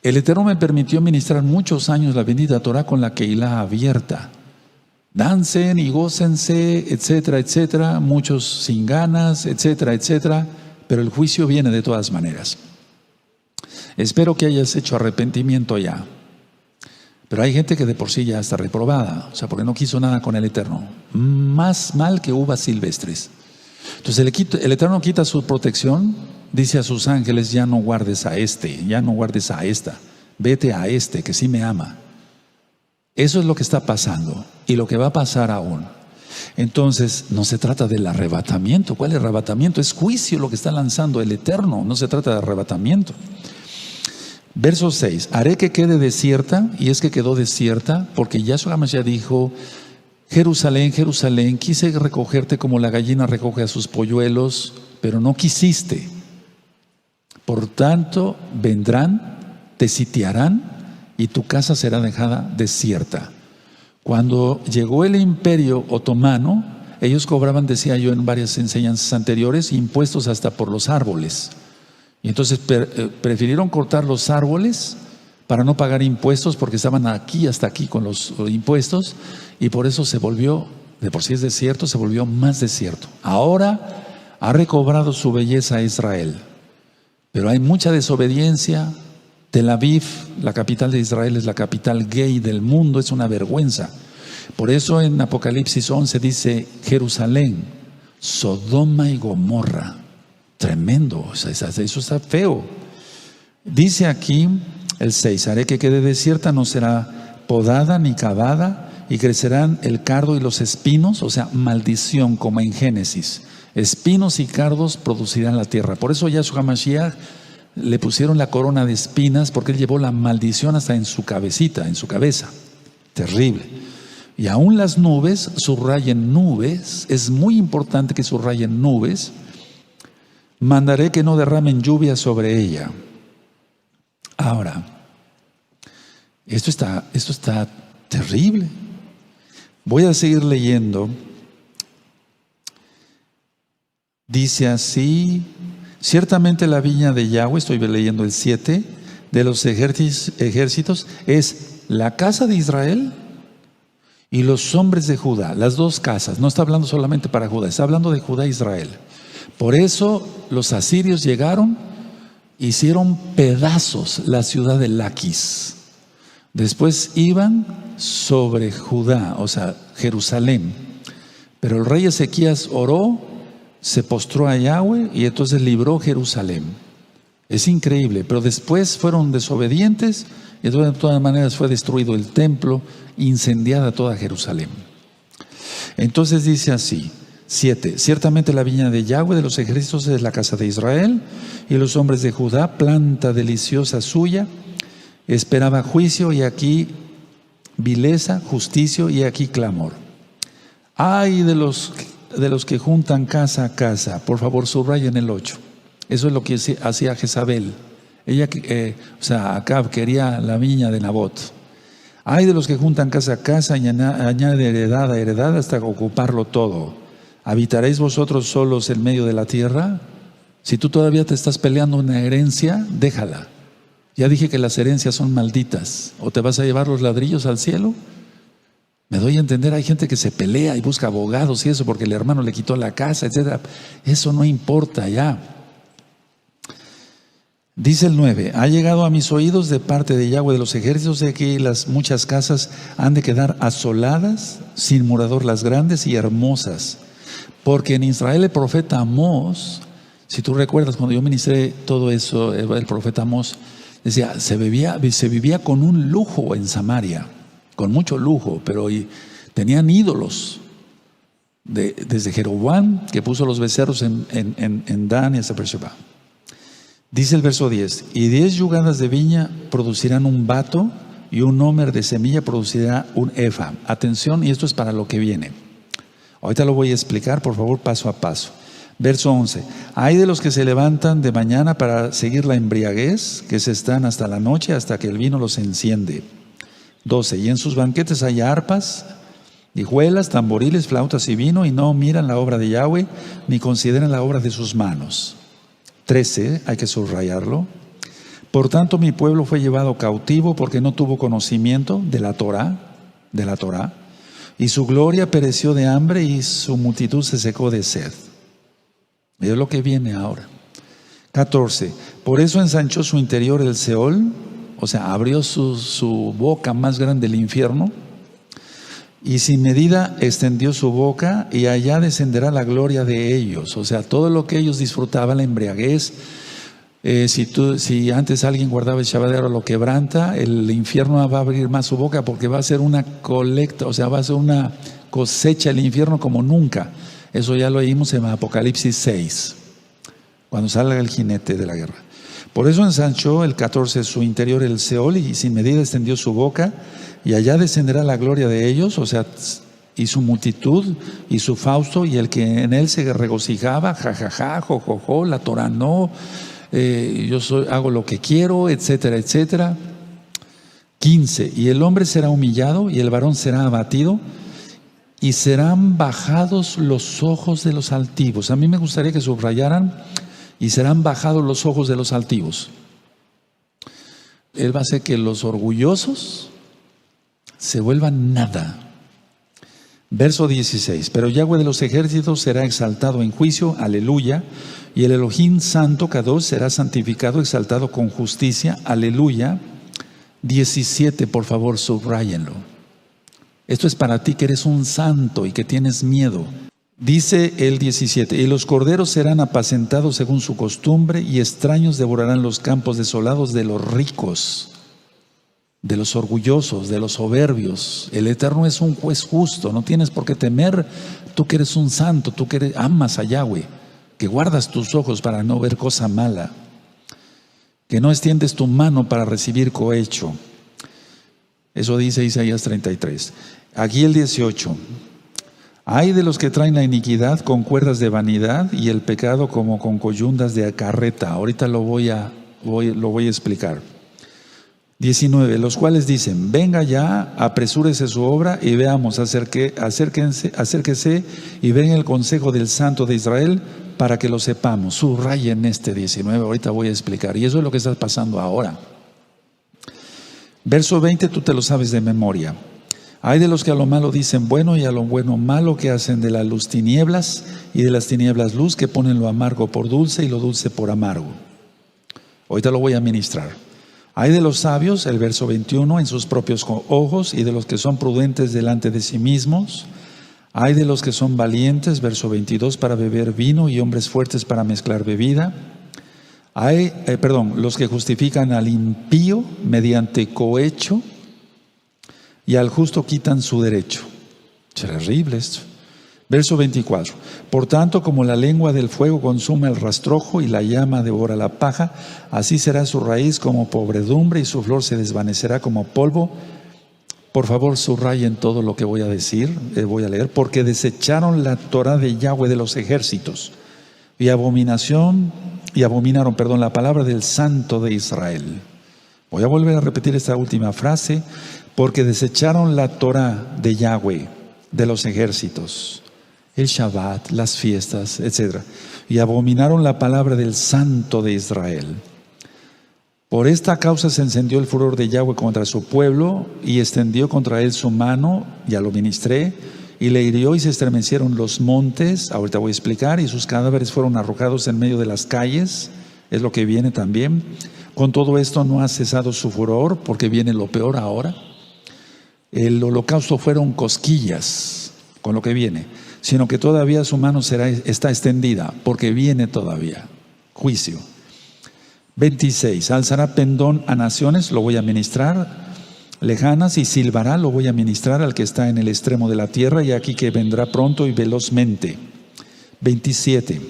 El Eterno me permitió ministrar muchos años la bendita Torah con la Keilah abierta. Dancen y gócense, etcétera, etcétera. Muchos sin ganas, etcétera, etcétera. Pero el juicio viene de todas maneras. Espero que hayas hecho arrepentimiento ya. Pero hay gente que de por sí ya está reprobada, o sea, porque no quiso nada con el Eterno. Más mal que uvas silvestres. Entonces el Eterno quita su protección, dice a sus ángeles: ya no guardes a este, ya no guardes a esta, vete a este que sí me ama. Eso es lo que está pasando y lo que va a pasar aún. Entonces no se trata del arrebatamiento. ¿Cuál arrebatamiento? Es juicio lo que está lanzando el Eterno, no se trata de arrebatamiento. Verso 6, haré que quede desierta, y es que quedó desierta, porque Yahshua Mashiach dijo: Jerusalén, Jerusalén, quise recogerte como la gallina recoge a sus polluelos, pero no quisiste. Por tanto, vendrán, te sitiarán, y tu casa será dejada desierta. Cuando llegó el imperio otomano, ellos cobraban, decía yo en varias enseñanzas anteriores, impuestos hasta por los árboles. Y entonces prefirieron cortar los árboles para no pagar impuestos, porque estaban aquí hasta aquí con los impuestos, y por eso se volvió, de por sí es desierto, se volvió más desierto. Ahora ha recobrado su belleza Israel, pero hay mucha desobediencia. Tel Aviv, la capital de Israel, es la capital gay del mundo, es una vergüenza. Por eso en Apocalipsis 11 dice Jerusalén, Sodoma y Gomorra. Tremendo, o sea, eso está feo. Dice aquí el 6, haré que quede desierta, no será podada ni cavada, y crecerán el cardo y los espinos, o sea, maldición, como en Génesis. Espinos y cardos producirán la tierra. Por eso Yahshua Mashiach le pusieron la corona de espinas, porque él llevó la maldición hasta en su cabecita, en su cabeza. Terrible. Y aún las nubes, subrayen nubes, es muy importante que subrayen nubes. Mandaré que no derramen lluvia sobre ella. Ahora, esto está terrible. Voy a seguir leyendo. Dice así: ciertamente la viña de Yahweh, estoy leyendo el 7, de los ejércitos, es la casa de Israel y los hombres de Judá, las dos casas. No está hablando solamente para Judá, está hablando de Judá e Israel. Por eso los asirios llegaron, hicieron pedazos la ciudad de Laquis. Después iban sobre Judá, o sea, Jerusalén. Pero el rey Ezequías oró, se postró a Yahweh y entonces libró Jerusalén. Es increíble, pero después fueron desobedientes y de todas maneras fue destruido el templo, incendiada toda Jerusalén. Entonces dice así: 7. Ciertamente la viña de Yahweh de los ejércitos es la casa de Israel, y los hombres de Judá, planta deliciosa suya, esperaba juicio, y aquí vileza, justicia, y aquí clamor. Ay de los que juntan casa a casa. Por favor, subrayen el 8. Eso es lo que hacía Jezabel. Ella, Acab quería la viña de Nabot. Ay de los que juntan casa a casa y añade heredad a heredad hasta ocuparlo todo. ¿Habitaréis vosotros solos en medio de la tierra? Si tú todavía te estás peleando una herencia, déjala. Ya dije que las herencias son malditas. ¿O te vas a llevar los ladrillos al cielo? Me doy a entender, hay gente que se pelea y busca abogados y eso porque el hermano le quitó la casa, etc. Eso no importa ya. Dice el 9, ha llegado a mis oídos de parte de Yahweh de los ejércitos de que las muchas casas han de quedar asoladas, sin morador las grandes y hermosas. Porque en Israel el profeta Amós, si tú recuerdas cuando yo ministré todo eso, el profeta Amós decía, se vivía con un lujo en Samaria, con mucho lujo, pero tenían ídolos. Desde Jeroboam, que puso los becerros en Dan y hasta Beersheba. Dice el verso 10, y 10 yugadas de viña producirán un bato, y un homer de semilla producirá un efa. Atención, y esto es para lo que viene. Ahorita lo voy a explicar, por favor, paso a paso. Verso 11, hay de los que se levantan de mañana para seguir la embriaguez, que se están hasta la noche, hasta que el vino los enciende. 12, y en sus banquetes hay arpas, hijuelas, tamboriles, flautas y vino, y no miran la obra de Yahweh, ni consideran la obra de sus manos. 13, hay que subrayarlo. Por tanto, mi pueblo fue llevado cautivo porque no tuvo conocimiento de la Torá, y su gloria pereció de hambre y su multitud se secó de sed. Es lo que viene ahora. 14, por eso ensanchó su interior el Seol, o sea, abrió su boca más grande el infierno, y sin medida extendió su boca, y allá descenderá la gloria de ellos. O sea, todo lo que ellos disfrutaban, la embriaguez. Si antes alguien guardaba el Shabbat, ahora lo quebranta, el infierno va a abrir más su boca, porque va a ser una colecta, o sea, va a ser una cosecha el infierno como nunca. Eso ya lo leímos en Apocalipsis 6, cuando salga el jinete de la guerra. Por eso ensanchó el 14 su interior el Seol, y sin medida extendió su boca, y allá descenderá la gloria de ellos, o sea, y su multitud, y su fausto, y el que en él se regocijaba, jajaja, jojojo, la Torah no, hago lo que quiero, etcétera, etcétera. 15, y el hombre será humillado, y el varón será abatido, y serán bajados los ojos de los altivos. A mí me gustaría que subrayaran, y serán bajados los ojos de los altivos. Él va a hacer que los orgullosos se vuelvan nada. Verso 16, pero Yahweh de los ejércitos será exaltado en juicio, aleluya, y el Elohim santo Kadosh será santificado, exaltado con justicia, aleluya. 17, por favor, subráyenlo. Esto es para ti que eres un santo y que tienes miedo. Dice el 17, y los corderos serán apacentados según su costumbre, y extraños devorarán los campos desolados de los ricos, de los orgullosos, de los soberbios. El Eterno es un juez justo, no tienes por qué temer. Tú que eres un santo, tú que amas a Yahweh, que guardas tus ojos para no ver cosa mala, que no extiendes tu mano para recibir cohecho. Eso dice Isaías 33. Aquí el 18. Hay de los que traen la iniquidad con cuerdas de vanidad y el pecado como con coyundas de carreta. Ahorita lo voy a explicar. 19, los cuales dicen, venga ya, apresúrese su obra y veamos, acérquese y ven el consejo del Santo de Israel para que lo sepamos. Subrayen este 19, ahorita voy a explicar. Y eso es lo que está pasando ahora. Verso 20, tú te lo sabes de memoria. Hay de los que a lo malo dicen bueno y a lo bueno malo, que hacen de la luz tinieblas y de las tinieblas luz, que ponen lo amargo por dulce y lo dulce por amargo. Ahorita lo voy a ministrar. Hay de los sabios, el verso 21, en sus propios ojos, y de los que son prudentes delante de sí mismos. Hay de los que son valientes, verso 22, para beber vino, y hombres fuertes para mezclar bebida. Hay, los que justifican al impío mediante cohecho, y al justo quitan su derecho. Terrible esto. Verso 24. Por tanto, como la lengua del fuego consume el rastrojo y la llama devora la paja, así será su raíz como pobredumbre y su flor se desvanecerá como polvo. Por favor, subrayen todo lo que voy a decir, voy a leer. Porque desecharon la Torah de Yahweh de los ejércitos y abominaron, la palabra del Santo de Israel. Voy a volver a repetir esta última frase. Porque desecharon la Torah de Yahweh de los ejércitos, el Shabbat, las fiestas, etc. Y abominaron la palabra del Santo de Israel. Por esta causa se encendió el furor de Yahweh contra su pueblo y extendió contra él su mano, ya lo ministré, y le hirió y se estremecieron los montes, ahorita voy a explicar, y sus cadáveres fueron arrojados en medio de las calles, es lo que viene también. Con todo esto no ha cesado su furor, porque viene lo peor ahora. El holocausto fueron cosquillas con lo que viene, sino que todavía su mano está extendida, porque viene todavía juicio. 26, alzará pendón a naciones, lo voy a ministrar, lejanas, y silbará, lo voy a ministrar al que está en el extremo de la tierra, y aquí que vendrá pronto y velozmente. 27,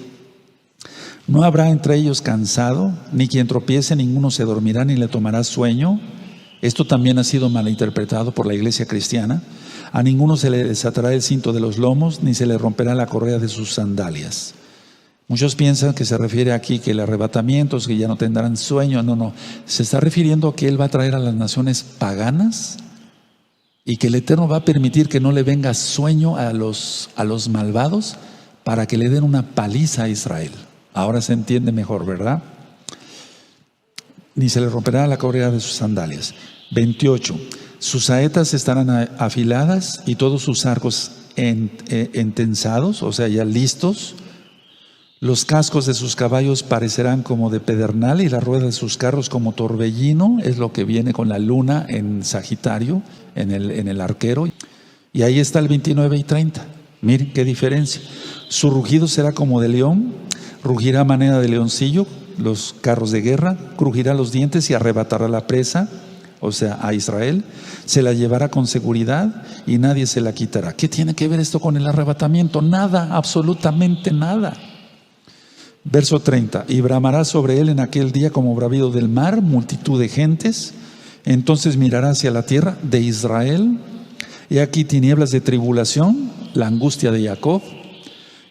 no habrá entre ellos cansado, ni quien tropiece, ninguno se dormirá, ni le tomará sueño. Esto también ha sido malinterpretado por la iglesia cristiana. A ninguno se le desatará el cinto de los lomos, ni se le romperá la correa de sus sandalias. Muchos piensan que se refiere aquí que el arrebatamiento, que ya no tendrán sueño. No, se está refiriendo a que Él va a traer a las naciones paganas y que el Eterno va a permitir que no le venga sueño a los malvados para que le den una paliza a Israel. Ahora se entiende mejor, ¿verdad? Ni se le romperá la correa de sus sandalias. 28. Sus saetas estarán afiladas y todos sus arcos entensados, o sea, ya listos. Los cascos de sus caballos parecerán como de pedernal y la rueda de sus carros como torbellino. Es lo que viene con la luna en Sagitario, en el arquero. Y ahí está el 29 y 30. Miren qué diferencia. Su rugido será como de león, rugirá a manera de leoncillo, los carros de guerra, crujirá los dientes y arrebatará la presa, o sea, a Israel, se la llevará con seguridad y nadie se la quitará. ¿Qué tiene que ver esto con el arrebatamiento? Nada, absolutamente nada. Verso 30, y bramará sobre él en aquel día como bravido del mar, multitud de gentes, entonces mirará hacia la tierra de Israel, y aquí tinieblas de tribulación, la angustia de Jacob,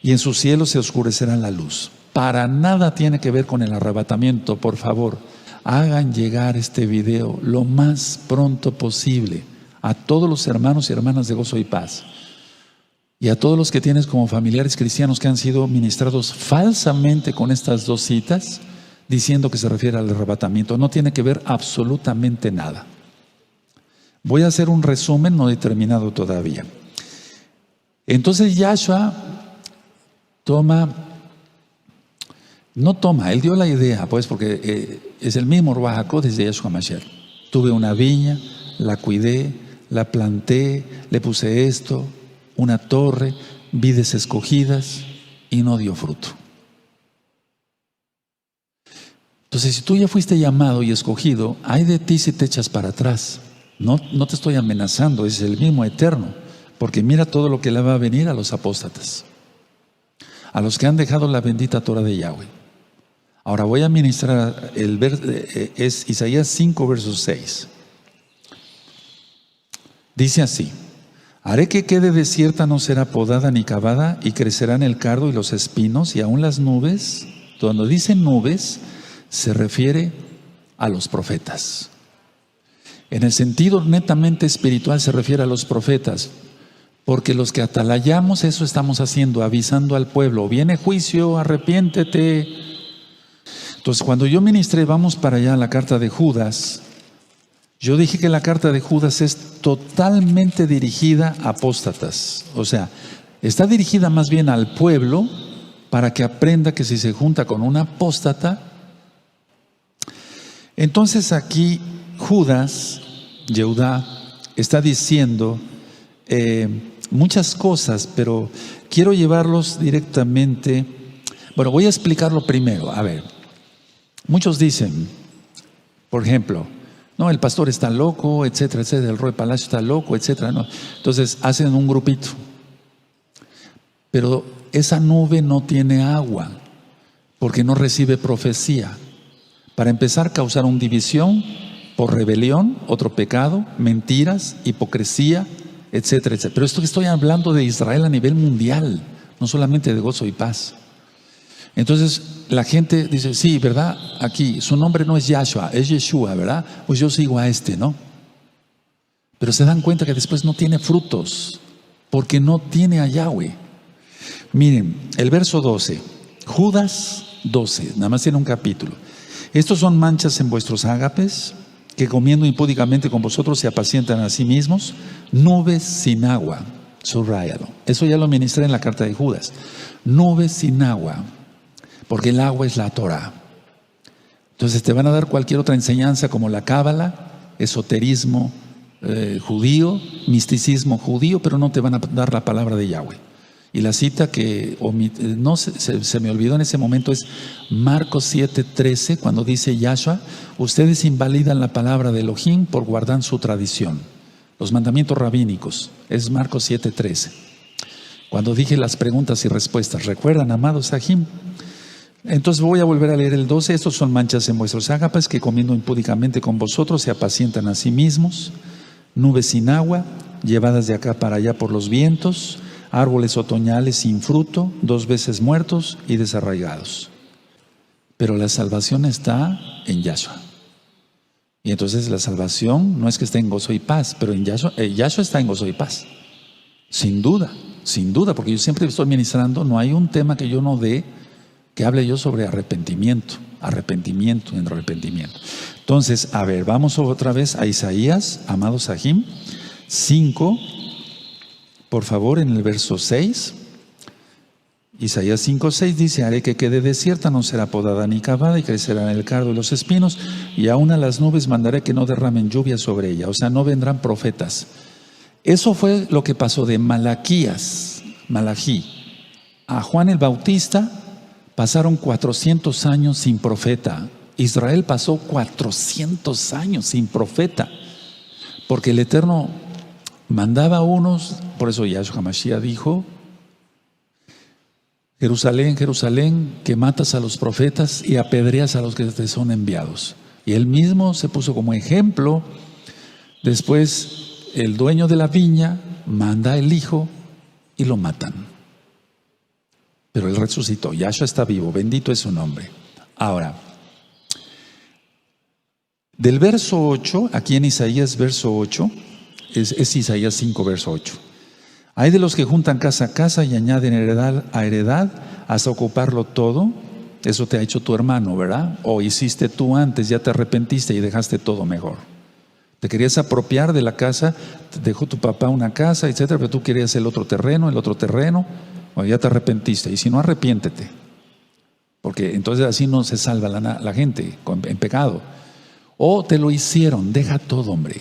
y en sus cielos se oscurecerá la luz. Para nada tiene que ver con el arrebatamiento. Por favor, hagan llegar este video lo más pronto posible a todos los hermanos y hermanas de Gozo y Paz. Y a todos los que tienes como familiares cristianos que han sido ministrados falsamente con estas dos citas, diciendo que se refiere al arrebatamiento, no tiene que ver absolutamente nada. Voy a hacer un resumen no determinado todavía. Entonces Yahshua él dio la idea, pues, porque es el mismo Ruach HaKodesh de Yahshua Mashiach. Tuve una viña, la cuidé, la planté, le puse esto, una torre, vides escogidas, y no dio fruto. Entonces, si tú ya fuiste llamado y escogido, ay de ti si te echas para atrás. No te estoy amenazando, es el mismo Eterno, porque mira todo lo que le va a venir a los apóstatas, a los que han dejado la bendita Torah de Yahweh. Ahora voy a ministrar es Isaías 5, verso 6. Dice así: haré que quede desierta, no será podada ni cavada, y crecerán el cardo y los espinos, y aún las nubes. Cuando dice nubes, se refiere a los profetas. En el sentido netamente espiritual se refiere a los profetas, porque los que atalayamos eso estamos haciendo, avisando al pueblo, viene juicio, arrepiéntete. Entonces, cuando yo ministré, vamos para allá a la carta de Judas, yo dije que la carta de Judas es totalmente dirigida a apóstatas. O sea, está dirigida más bien al pueblo para que aprenda que si se junta con un apóstata. Entonces aquí Judas, Yehudá, está diciendo muchas cosas, pero quiero llevarlos directamente. Bueno, voy a explicarlo primero. A ver, muchos dicen, por ejemplo, no, el pastor está loco, etcétera, etcétera, el Roy Palacio está loco, etcétera, no. Entonces hacen un grupito, pero esa nube no tiene agua, porque no recibe profecía. Para empezar, causaron división por rebelión, otro pecado, mentiras, hipocresía, etcétera, etcétera. Pero esto que estoy hablando de Israel a nivel mundial, no solamente de gozo y paz. Entonces la gente dice, sí, ¿verdad? Aquí su nombre no es Yahshua, es Yeshua, ¿verdad? Pues yo sigo a ¿no? Pero se dan cuenta que después no tiene frutos, porque no tiene a Yahweh. Miren, el verso 12, Judas 12, nada más tiene un capítulo. Estos son manchas en vuestros ágapes, que comiendo impúdicamente con vosotros se apacientan a sí mismos, nubes sin agua, subrayado. Eso ya lo ministré en la carta de Judas. Nubes sin agua, porque el agua es la Torah. Entonces te van a dar cualquier otra enseñanza como la cábala, esoterismo judío, misticismo judío, pero no te van a dar la palabra de Yahweh. Y la cita que se me olvidó en ese momento es Marcos 7:13, cuando dice Yahshua, ustedes invalidan la palabra de Elohim por guardar su tradición. Los mandamientos rabínicos, es Marcos 7:13. Cuando dije las preguntas y respuestas, ¿recuerdan, amados Sahim? Entonces voy a volver a leer el 12. Estos son manchas en vuestros ágapes, que comiendo impúdicamente con vosotros se apacientan a sí mismos, nubes sin agua, llevadas de acá para allá por los vientos, árboles otoñales sin fruto, 2 veces muertos y desarraigados. Pero la salvación está en Yahshua. Y entonces la salvación no es que esté en gozo y paz, pero en Yahshua está en gozo y paz. Sin duda, porque yo siempre estoy ministrando, no hay un tema que yo no dé, que hable yo sobre arrepentimiento. Entonces, a ver, vamos otra vez a Isaías, amados Sahim, 5, por favor, en el verso 6. Isaías 5:6 dice: haré que quede desierta, no será podada ni cavada, y crecerán el cardo y los espinos, y aún a las nubes mandaré que no derramen lluvia sobre ella. O sea, no vendrán profetas. Eso fue lo que pasó de Malaquí a Juan el Bautista. Pasaron 400 años sin profeta. Israel pasó 400 años sin profeta, porque el Eterno mandaba a unos. Por eso Yahshua Mashiach dijo: Jerusalén, Jerusalén, que matas a los profetas y apedreas a los que te son enviados. Y él mismo se puso como ejemplo. Después el dueño de la viña manda el hijo y lo matan. Pero él resucitó. Yahshua está vivo, bendito es su nombre. Ahora, del verso 8, aquí en Isaías verso 8, es Isaías 5 verso 8. Hay de los que juntan casa a casa y añaden heredad a heredad hasta ocuparlo todo. Eso te ha hecho tu hermano, ¿verdad? O hiciste tú antes, ya te arrepentiste y dejaste todo mejor. Te querías apropiar de la casa, te dejó tu papá una casa, etcétera, pero tú querías el otro terreno, o ya te arrepentiste. Y si no, arrepiéntete. Porque entonces así no se salva la gente en pecado. O te lo hicieron, deja todo, hombre.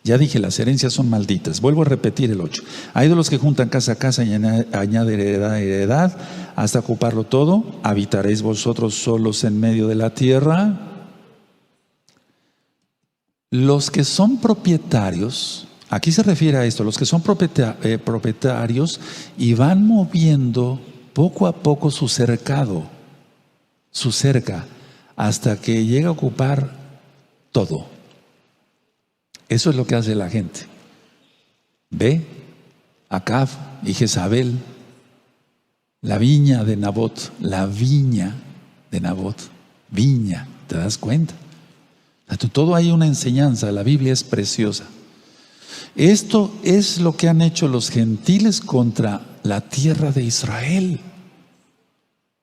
Ya dije, las herencias son malditas. Vuelvo a repetir el 8. Hay de los que juntan casa a casa y añaden heredad a heredad hasta ocuparlo todo. ¿Habitaréis vosotros solos en medio de la tierra? Los que son propietarios, aquí se refiere a esto, los que son propietarios y van moviendo poco a poco su cercado, su cerca, hasta que llega a ocupar todo. Eso es lo que hace la gente. Ve, Acab y Jezabel, la viña de Nabot, viña, ¿te das cuenta? Todo hay una enseñanza, la Biblia es preciosa. Esto es lo que han hecho los gentiles contra la tierra de Israel.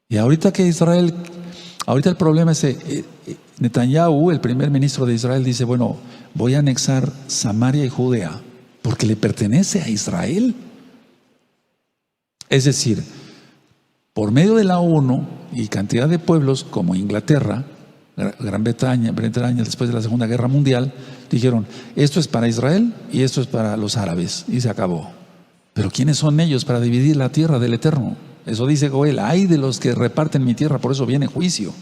Y ahorita el problema es, Netanyahu, el primer ministro de Israel, dice, bueno, voy a anexar Samaria y Judea, porque le pertenece a Israel. Es decir, por medio de la ONU y cantidad de pueblos como Inglaterra, Gran Bretaña, después de la Segunda Guerra Mundial, dijeron, esto es para Israel y esto es para los árabes, y se acabó. Pero ¿quiénes son ellos para dividir la tierra del Eterno? Eso dice Joel, hay de los que reparten mi tierra, por eso viene juicio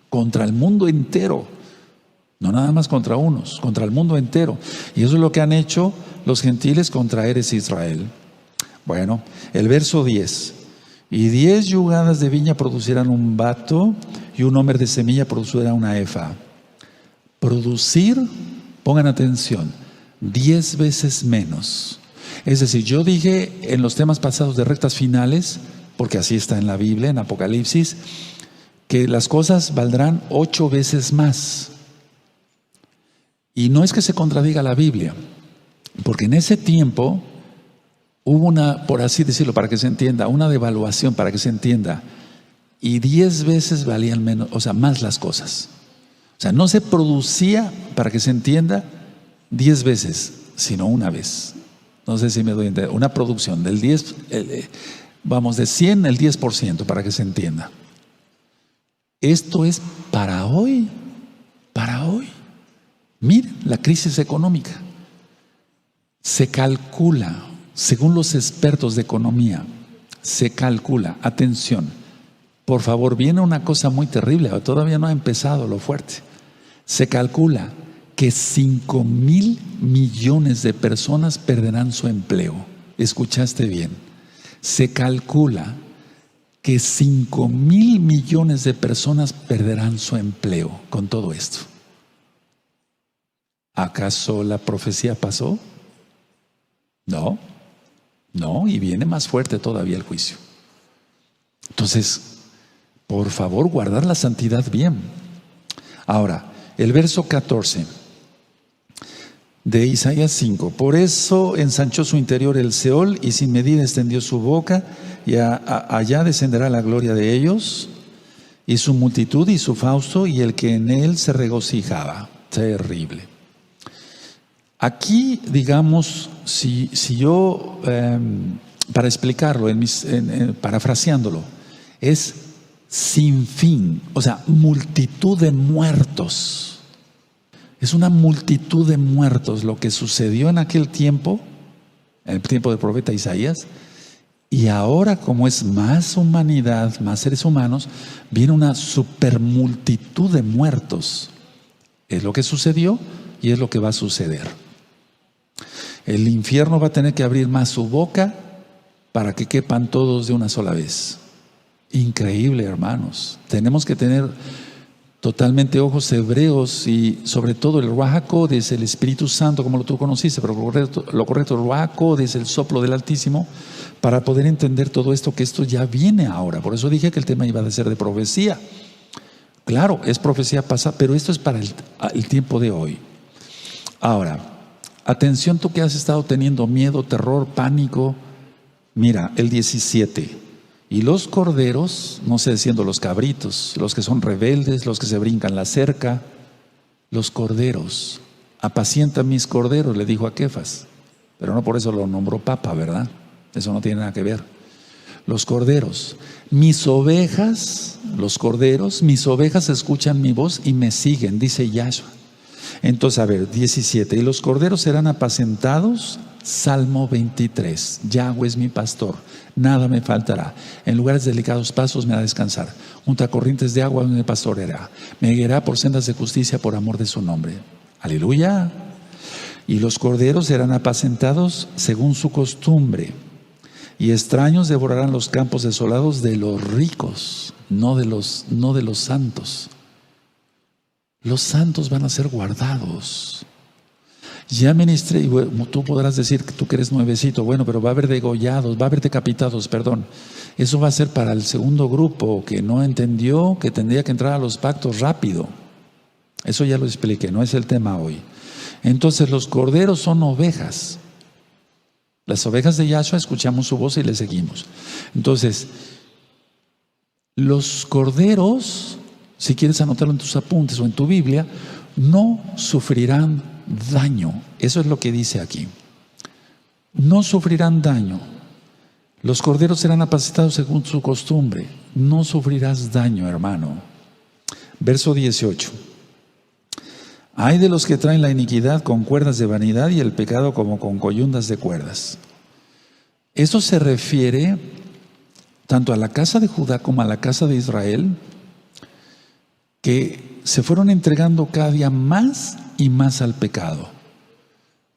contra el mundo entero, no nada más contra unos, contra el mundo entero. Y eso es lo que han hecho los gentiles contra Eres Israel. Bueno, el verso 10. Y 10 yugadas de viña producirán un bato, y un homer de semilla producirá una efa. Producir, pongan atención, 10 veces menos. Es decir, yo dije en los temas pasados de rectas finales, porque así está en la Biblia, en Apocalipsis, que las cosas valdrán 8 veces más. Y no es que se contradiga la Biblia, porque en ese tiempo hubo una, por así decirlo, para que se entienda, una devaluación, para que se entienda, y 10 veces valían menos, o sea, más las cosas. O sea, no se producía, para que se entienda, 10 veces, sino una vez. No sé si me doy a entender. Una producción del 10, vamos, de 100 el 10%, para que se entienda. Esto es para hoy, para hoy. Miren la crisis económica. Se calcula, según los expertos de economía, se calcula, atención, por favor, viene una cosa muy terrible, todavía no ha empezado lo fuerte. Se calcula que 5,000 millones de personas perderán su empleo. ¿Escuchaste bien? Se calcula que 5,000 millones de personas perderán su empleo con todo esto. ¿Acaso la profecía pasó? No, y viene más fuerte todavía el juicio. Entonces, por favor, guardar la santidad bien. Ahora, el verso 14 de Isaías 5. Por eso ensanchó su interior el Seol y sin medida extendió su boca, y allá descenderá la gloria de ellos, y su multitud y su fausto, y el que en él se regocijaba. Terrible. Aquí, digamos, si yo, para explicarlo, parafraseándolo, es sin fin, o sea, multitud de muertos. Es una multitud de muertos lo que sucedió en aquel tiempo, en el tiempo del profeta Isaías, y ahora, como es más humanidad, más seres humanos, viene una supermultitud de muertos. Es lo que sucedió y es lo que va a suceder. El infierno va a tener que abrir más su boca para que quepan todos de una sola vez. Increíble, hermanos. Tenemos que tener totalmente ojos hebreos y sobre todo el Ruach HaKodesh, el Espíritu Santo, como tú conociste, pero lo correcto, el Ruach HaKodesh, el soplo del Altísimo, para poder entender todo esto, que esto ya viene ahora. Por eso dije que el tema iba a ser de profecía. Claro, es profecía pasada, pero esto es para el tiempo de hoy. Ahora, Atención, tú que has estado teniendo miedo, terror, pánico. Mira, el 17. Y los corderos, no sé, siendo los cabritos, los que son rebeldes, los que se brincan la cerca, los corderos. Apacienta mis corderos, le dijo a Kefas. Pero no por eso lo nombró papa, ¿verdad? Eso no tiene nada que ver. Los corderos. Mis ovejas, los corderos, mis ovejas escuchan mi voz y me siguen, dice Yahshua. Entonces, a ver, 17. Y los corderos serán apacentados. Salmo 23. Yahweh es mi pastor, nada me faltará. En lugares delicados pasos me hará descansar. Junto a corrientes de agua me pastoreará. Me guiará por sendas de justicia por amor de su nombre. Aleluya. Y los corderos serán apacentados según su costumbre. Y extraños devorarán los campos desolados de los ricos, no de los santos. Los santos van a ser guardados. Ya ministré, y bueno, tú podrás decir que tú que eres nuevecito, bueno, pero va a haber degollados, va a haber decapitados, perdón. Eso va a ser para el segundo grupo que no entendió que tendría que entrar a los pactos rápido. Eso ya lo expliqué, no es el tema hoy. Entonces los corderos son ovejas. Las ovejas de Yahshua escuchamos su voz y le seguimos. Entonces, los corderos, si quieres anotarlo en tus apuntes o en tu Biblia, no sufrirán daño. Eso es lo que dice aquí. No sufrirán daño. Los corderos serán apacentados según su costumbre. No sufrirás daño, hermano. Verso 18. Hay de los que traen la iniquidad con cuerdas de vanidad y el pecado como con coyundas de cuerdas. Eso se refiere tanto a la casa de Judá como a la casa de Israel, que se fueron entregando cada día más y más al pecado.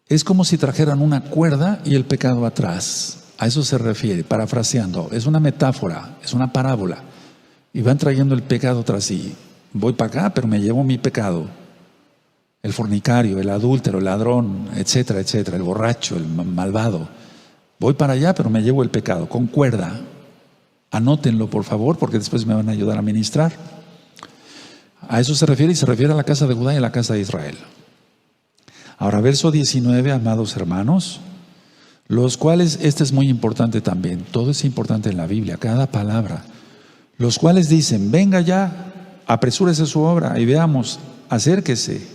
Es como si trajeran una cuerda y el pecado atrás. A eso se refiere, parafraseando. Es una metáfora, es una parábola. Y van trayendo el pecado tras sí. Voy para acá, pero me llevo mi pecado. El fornicario, el adúltero, el ladrón, etcétera, etcétera. El borracho, el malvado. Voy para allá, pero me llevo el pecado, con cuerda. Anótenlo, por favor, porque después me van a ayudar a ministrar. A eso se refiere, y se refiere a la casa de Judá y a la casa de Israel. Ahora, verso 19, amados hermanos, los cuales, este es muy importante también, todo es importante en la Biblia, cada palabra. Los cuales dicen, venga ya, apresúrese su obra y veamos, acérquese.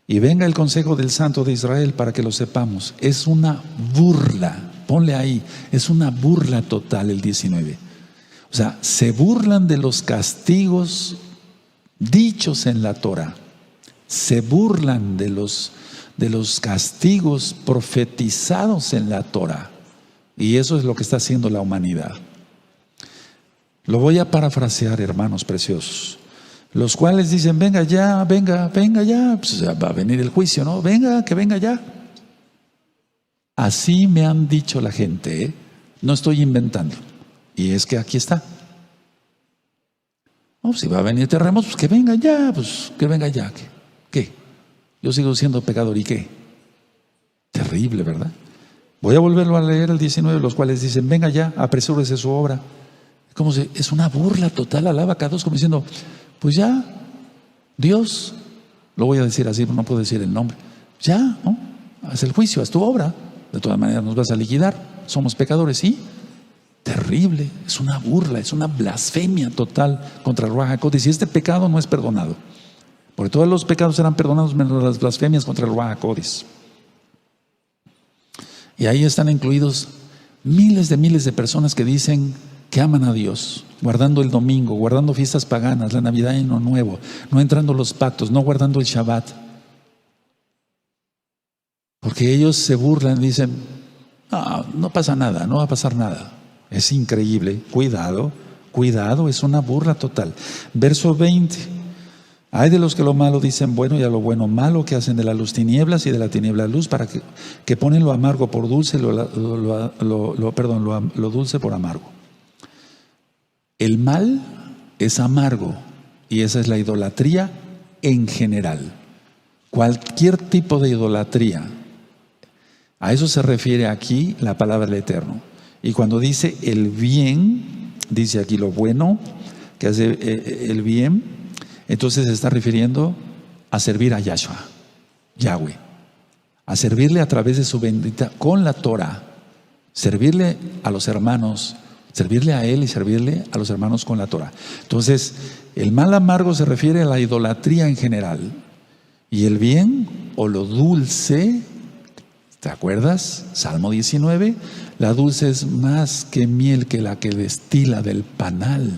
Y venga el consejo del Santo de Israel para que lo sepamos. Es una burla, ponle ahí, es una burla total el 19. O sea, se burlan de los castigos dichos en la Torah. Se burlan de los castigos profetizados en la Torah. Y eso es lo que está haciendo la humanidad. Lo voy a parafrasear, hermanos preciosos. Los cuales dicen, venga ya, venga ya. Pues va a venir el juicio, ¿no? Venga, que venga ya. Así me han dicho la gente, ¿eh? No estoy inventando. Y es que aquí está. No, si va a venir terremoto, pues que venga ya, pues que venga ya. ¿Qué? Yo sigo siendo pecador, ¿y qué? Terrible, ¿verdad? Voy a volverlo a leer el 19, los cuales dicen, venga ya, apresúrese su obra. Como si es una burla total, alaba a cada dos, como diciendo, pues ya, Dios, lo voy a decir así, no puedo decir el nombre, ya, ¿no? Haz el juicio, haz tu obra, de todas maneras nos vas a liquidar, somos pecadores, ¿sí? Terrible, es una burla, es una blasfemia total contra el Ruach HaKodesh, y este pecado no es perdonado, porque todos los pecados serán perdonados menos las blasfemias contra el Ruach HaKodesh. Y ahí están incluidos miles de personas que dicen que aman a Dios, guardando el domingo, guardando fiestas paganas, la Navidad y Año Nuevo, no entrando los pactos, no guardando el Shabbat. Porque ellos se burlan, dicen, no pasa nada, no va a pasar nada. Es increíble, cuidado, es una burla total. Verso 20, hay de los que lo malo dicen bueno y a lo bueno malo, que hacen de la luz tinieblas y de la tiniebla luz, para que ponen lo amargo por dulce, lo dulce por amargo. El mal es amargo y esa es la idolatría en general. Cualquier tipo de idolatría. A eso se refiere aquí la palabra del Eterno. Y cuando dice el bien, dice aquí lo bueno, que hace el bien, entonces se está refiriendo a servir a Yahshua, Yahweh. a servirle a través de su bendita, con la Torah, servirle a los hermanos, servirle a Él y servirle a los hermanos con la Torah. Entonces, el mal amargo se refiere a la idolatría en general, y el bien o lo dulce, ¿te acuerdas? Salmo 19, la dulce es más que miel que la que destila del panal.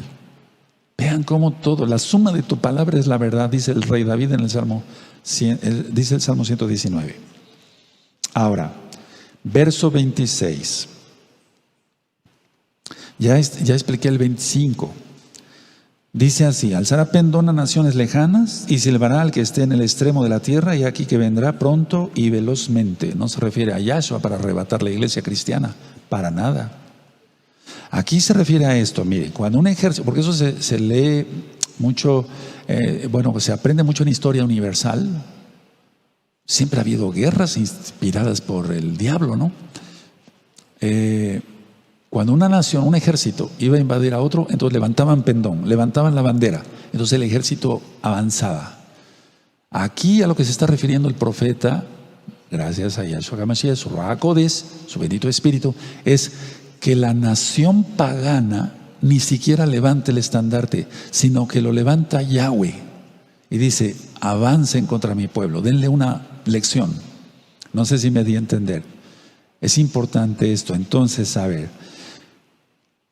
Vean cómo todo, la suma de tu palabra es la verdad, dice el rey David en el Salmo, dice el Salmo 119. Ahora, verso 26. Ya expliqué el 25. Dice así: alzará pendón a naciones lejanas y silbará al que esté en el extremo de la tierra, y aquí que vendrá pronto y velozmente. No se refiere a Yahshua para arrebatar la iglesia cristiana, para nada. Aquí se refiere a esto, mire, cuando un ejército, porque eso se lee mucho, se aprende mucho en historia universal. Siempre ha habido guerras inspiradas por el diablo, ¿no? Cuando una nación, un ejército iba a invadir a otro, entonces levantaban pendón, levantaban la bandera, entonces el ejército avanzaba. Aquí a lo que se está refiriendo el profeta, gracias a Yahshua HaMashiach, su Ruach HaKodesh, su bendito espíritu, es que la nación pagana ni siquiera levante el estandarte, sino que lo levanta Yahweh y dice: avancen contra mi pueblo, denle una lección. No sé si me di a entender. Es importante esto. Entonces, a ver,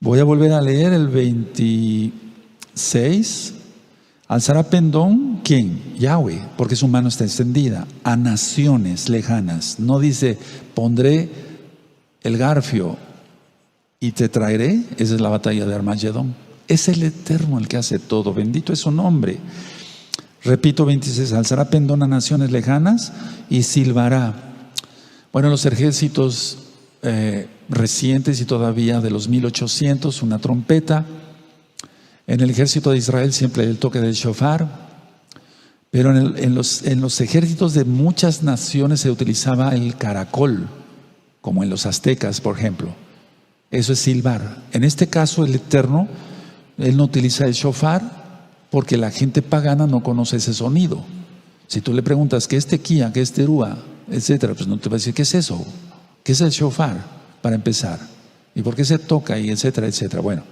voy a volver a leer el 26. Alzará pendón, ¿quién? Yahweh, porque su mano está extendida a naciones lejanas. No dice: pondré el garfio y te traeré. Esa es la batalla de Armagedón. Es el Eterno el que hace todo. Bendito es su nombre. Repito, 26. Alzará pendón a naciones lejanas y silbará. Bueno, los ejércitos recientes y todavía de los 1800, una trompeta. En el ejército de Israel siempre el toque del shofar. Pero en los ejércitos de muchas naciones se utilizaba el caracol, como en los aztecas, por ejemplo. Eso es silbar. En este caso, el Eterno, Él no utiliza el shofar porque la gente pagana no conoce ese sonido. Si tú le preguntas qué es tequía, qué es terúa, etcétera, pues no te va a decir qué es eso, qué es el shofar, para empezar, y por qué se toca, y etcétera, etcétera. Bueno,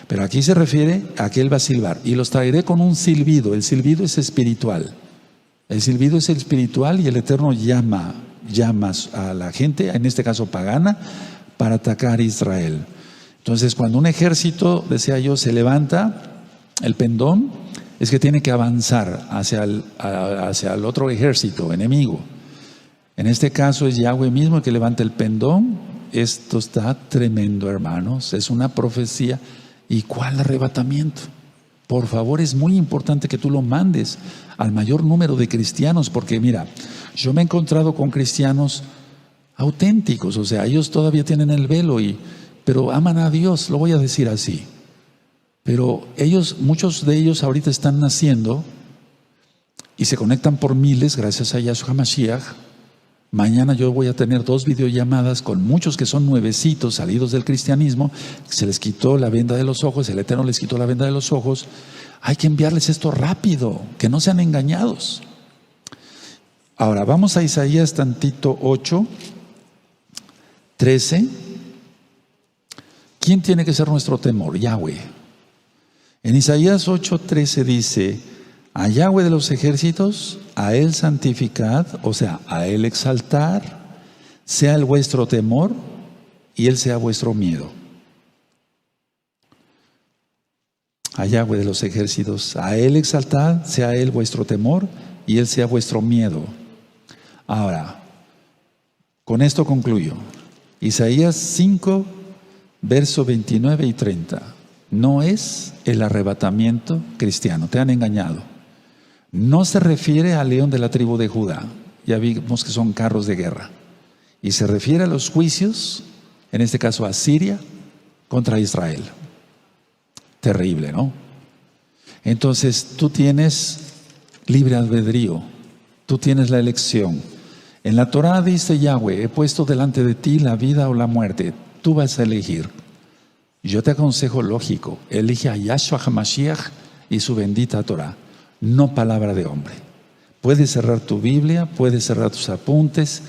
pero aquí se refiere a que Él va a silbar, y los traeré con un silbido. El silbido es espiritual. El silbido es espiritual, y el Eterno llama a la gente, en este caso pagana, para atacar a Israel. Entonces, cuando un ejército, decía yo, se levanta el pendón, es que tiene que avanzar hacia el otro ejército enemigo. En este caso es Yahweh mismo el que levanta el pendón. Esto está tremendo, hermanos. Es una profecía. ¿Y cuál arrebatamiento? Por favor, es muy importante que tú lo mandes al mayor número de cristianos, porque mira, yo me he encontrado con cristianos auténticos, o sea, ellos todavía tienen el velo, pero aman a Dios, lo voy a decir así. Pero muchos de ellos ahorita están naciendo y se conectan por miles gracias a Yahshua HaMashiach. Mañana yo voy a tener 2 videollamadas con muchos que son nuevecitos, salidos del cristianismo. Se les quitó la venda de los ojos, el Eterno les quitó la venda de los ojos. Hay que enviarles esto rápido, que no sean engañados. Ahora vamos a Isaías tantito 8:13. ¿Quién tiene que ser nuestro temor? Yahweh. En Isaías 8:13 dice: a Yahweh de los ejércitos, a Él santificad, o sea, a Él exaltar, sea el vuestro temor y Él sea vuestro miedo. A Yahweh de los ejércitos, a Él exaltad, sea Él vuestro temor y Él sea vuestro miedo. Ahora, con esto concluyo. Isaías 5, verso 29 y 30. No es el arrebatamiento cristiano, te han engañado. No se refiere al león de la tribu de Judá, ya vimos que son carros de guerra. Y se refiere a los juicios, en este caso a Siria, contra Israel. Terrible, ¿no? Entonces tú tienes libre albedrío, tú tienes la elección. En la Torah dice Yahweh: he puesto delante de ti la vida o la muerte, tú vas a elegir. Yo te aconsejo lógico, elige a Yahshua HaMashiach y su bendita Torah, no palabra de hombre. Puedes cerrar tu Biblia, puedes cerrar tus apuntes.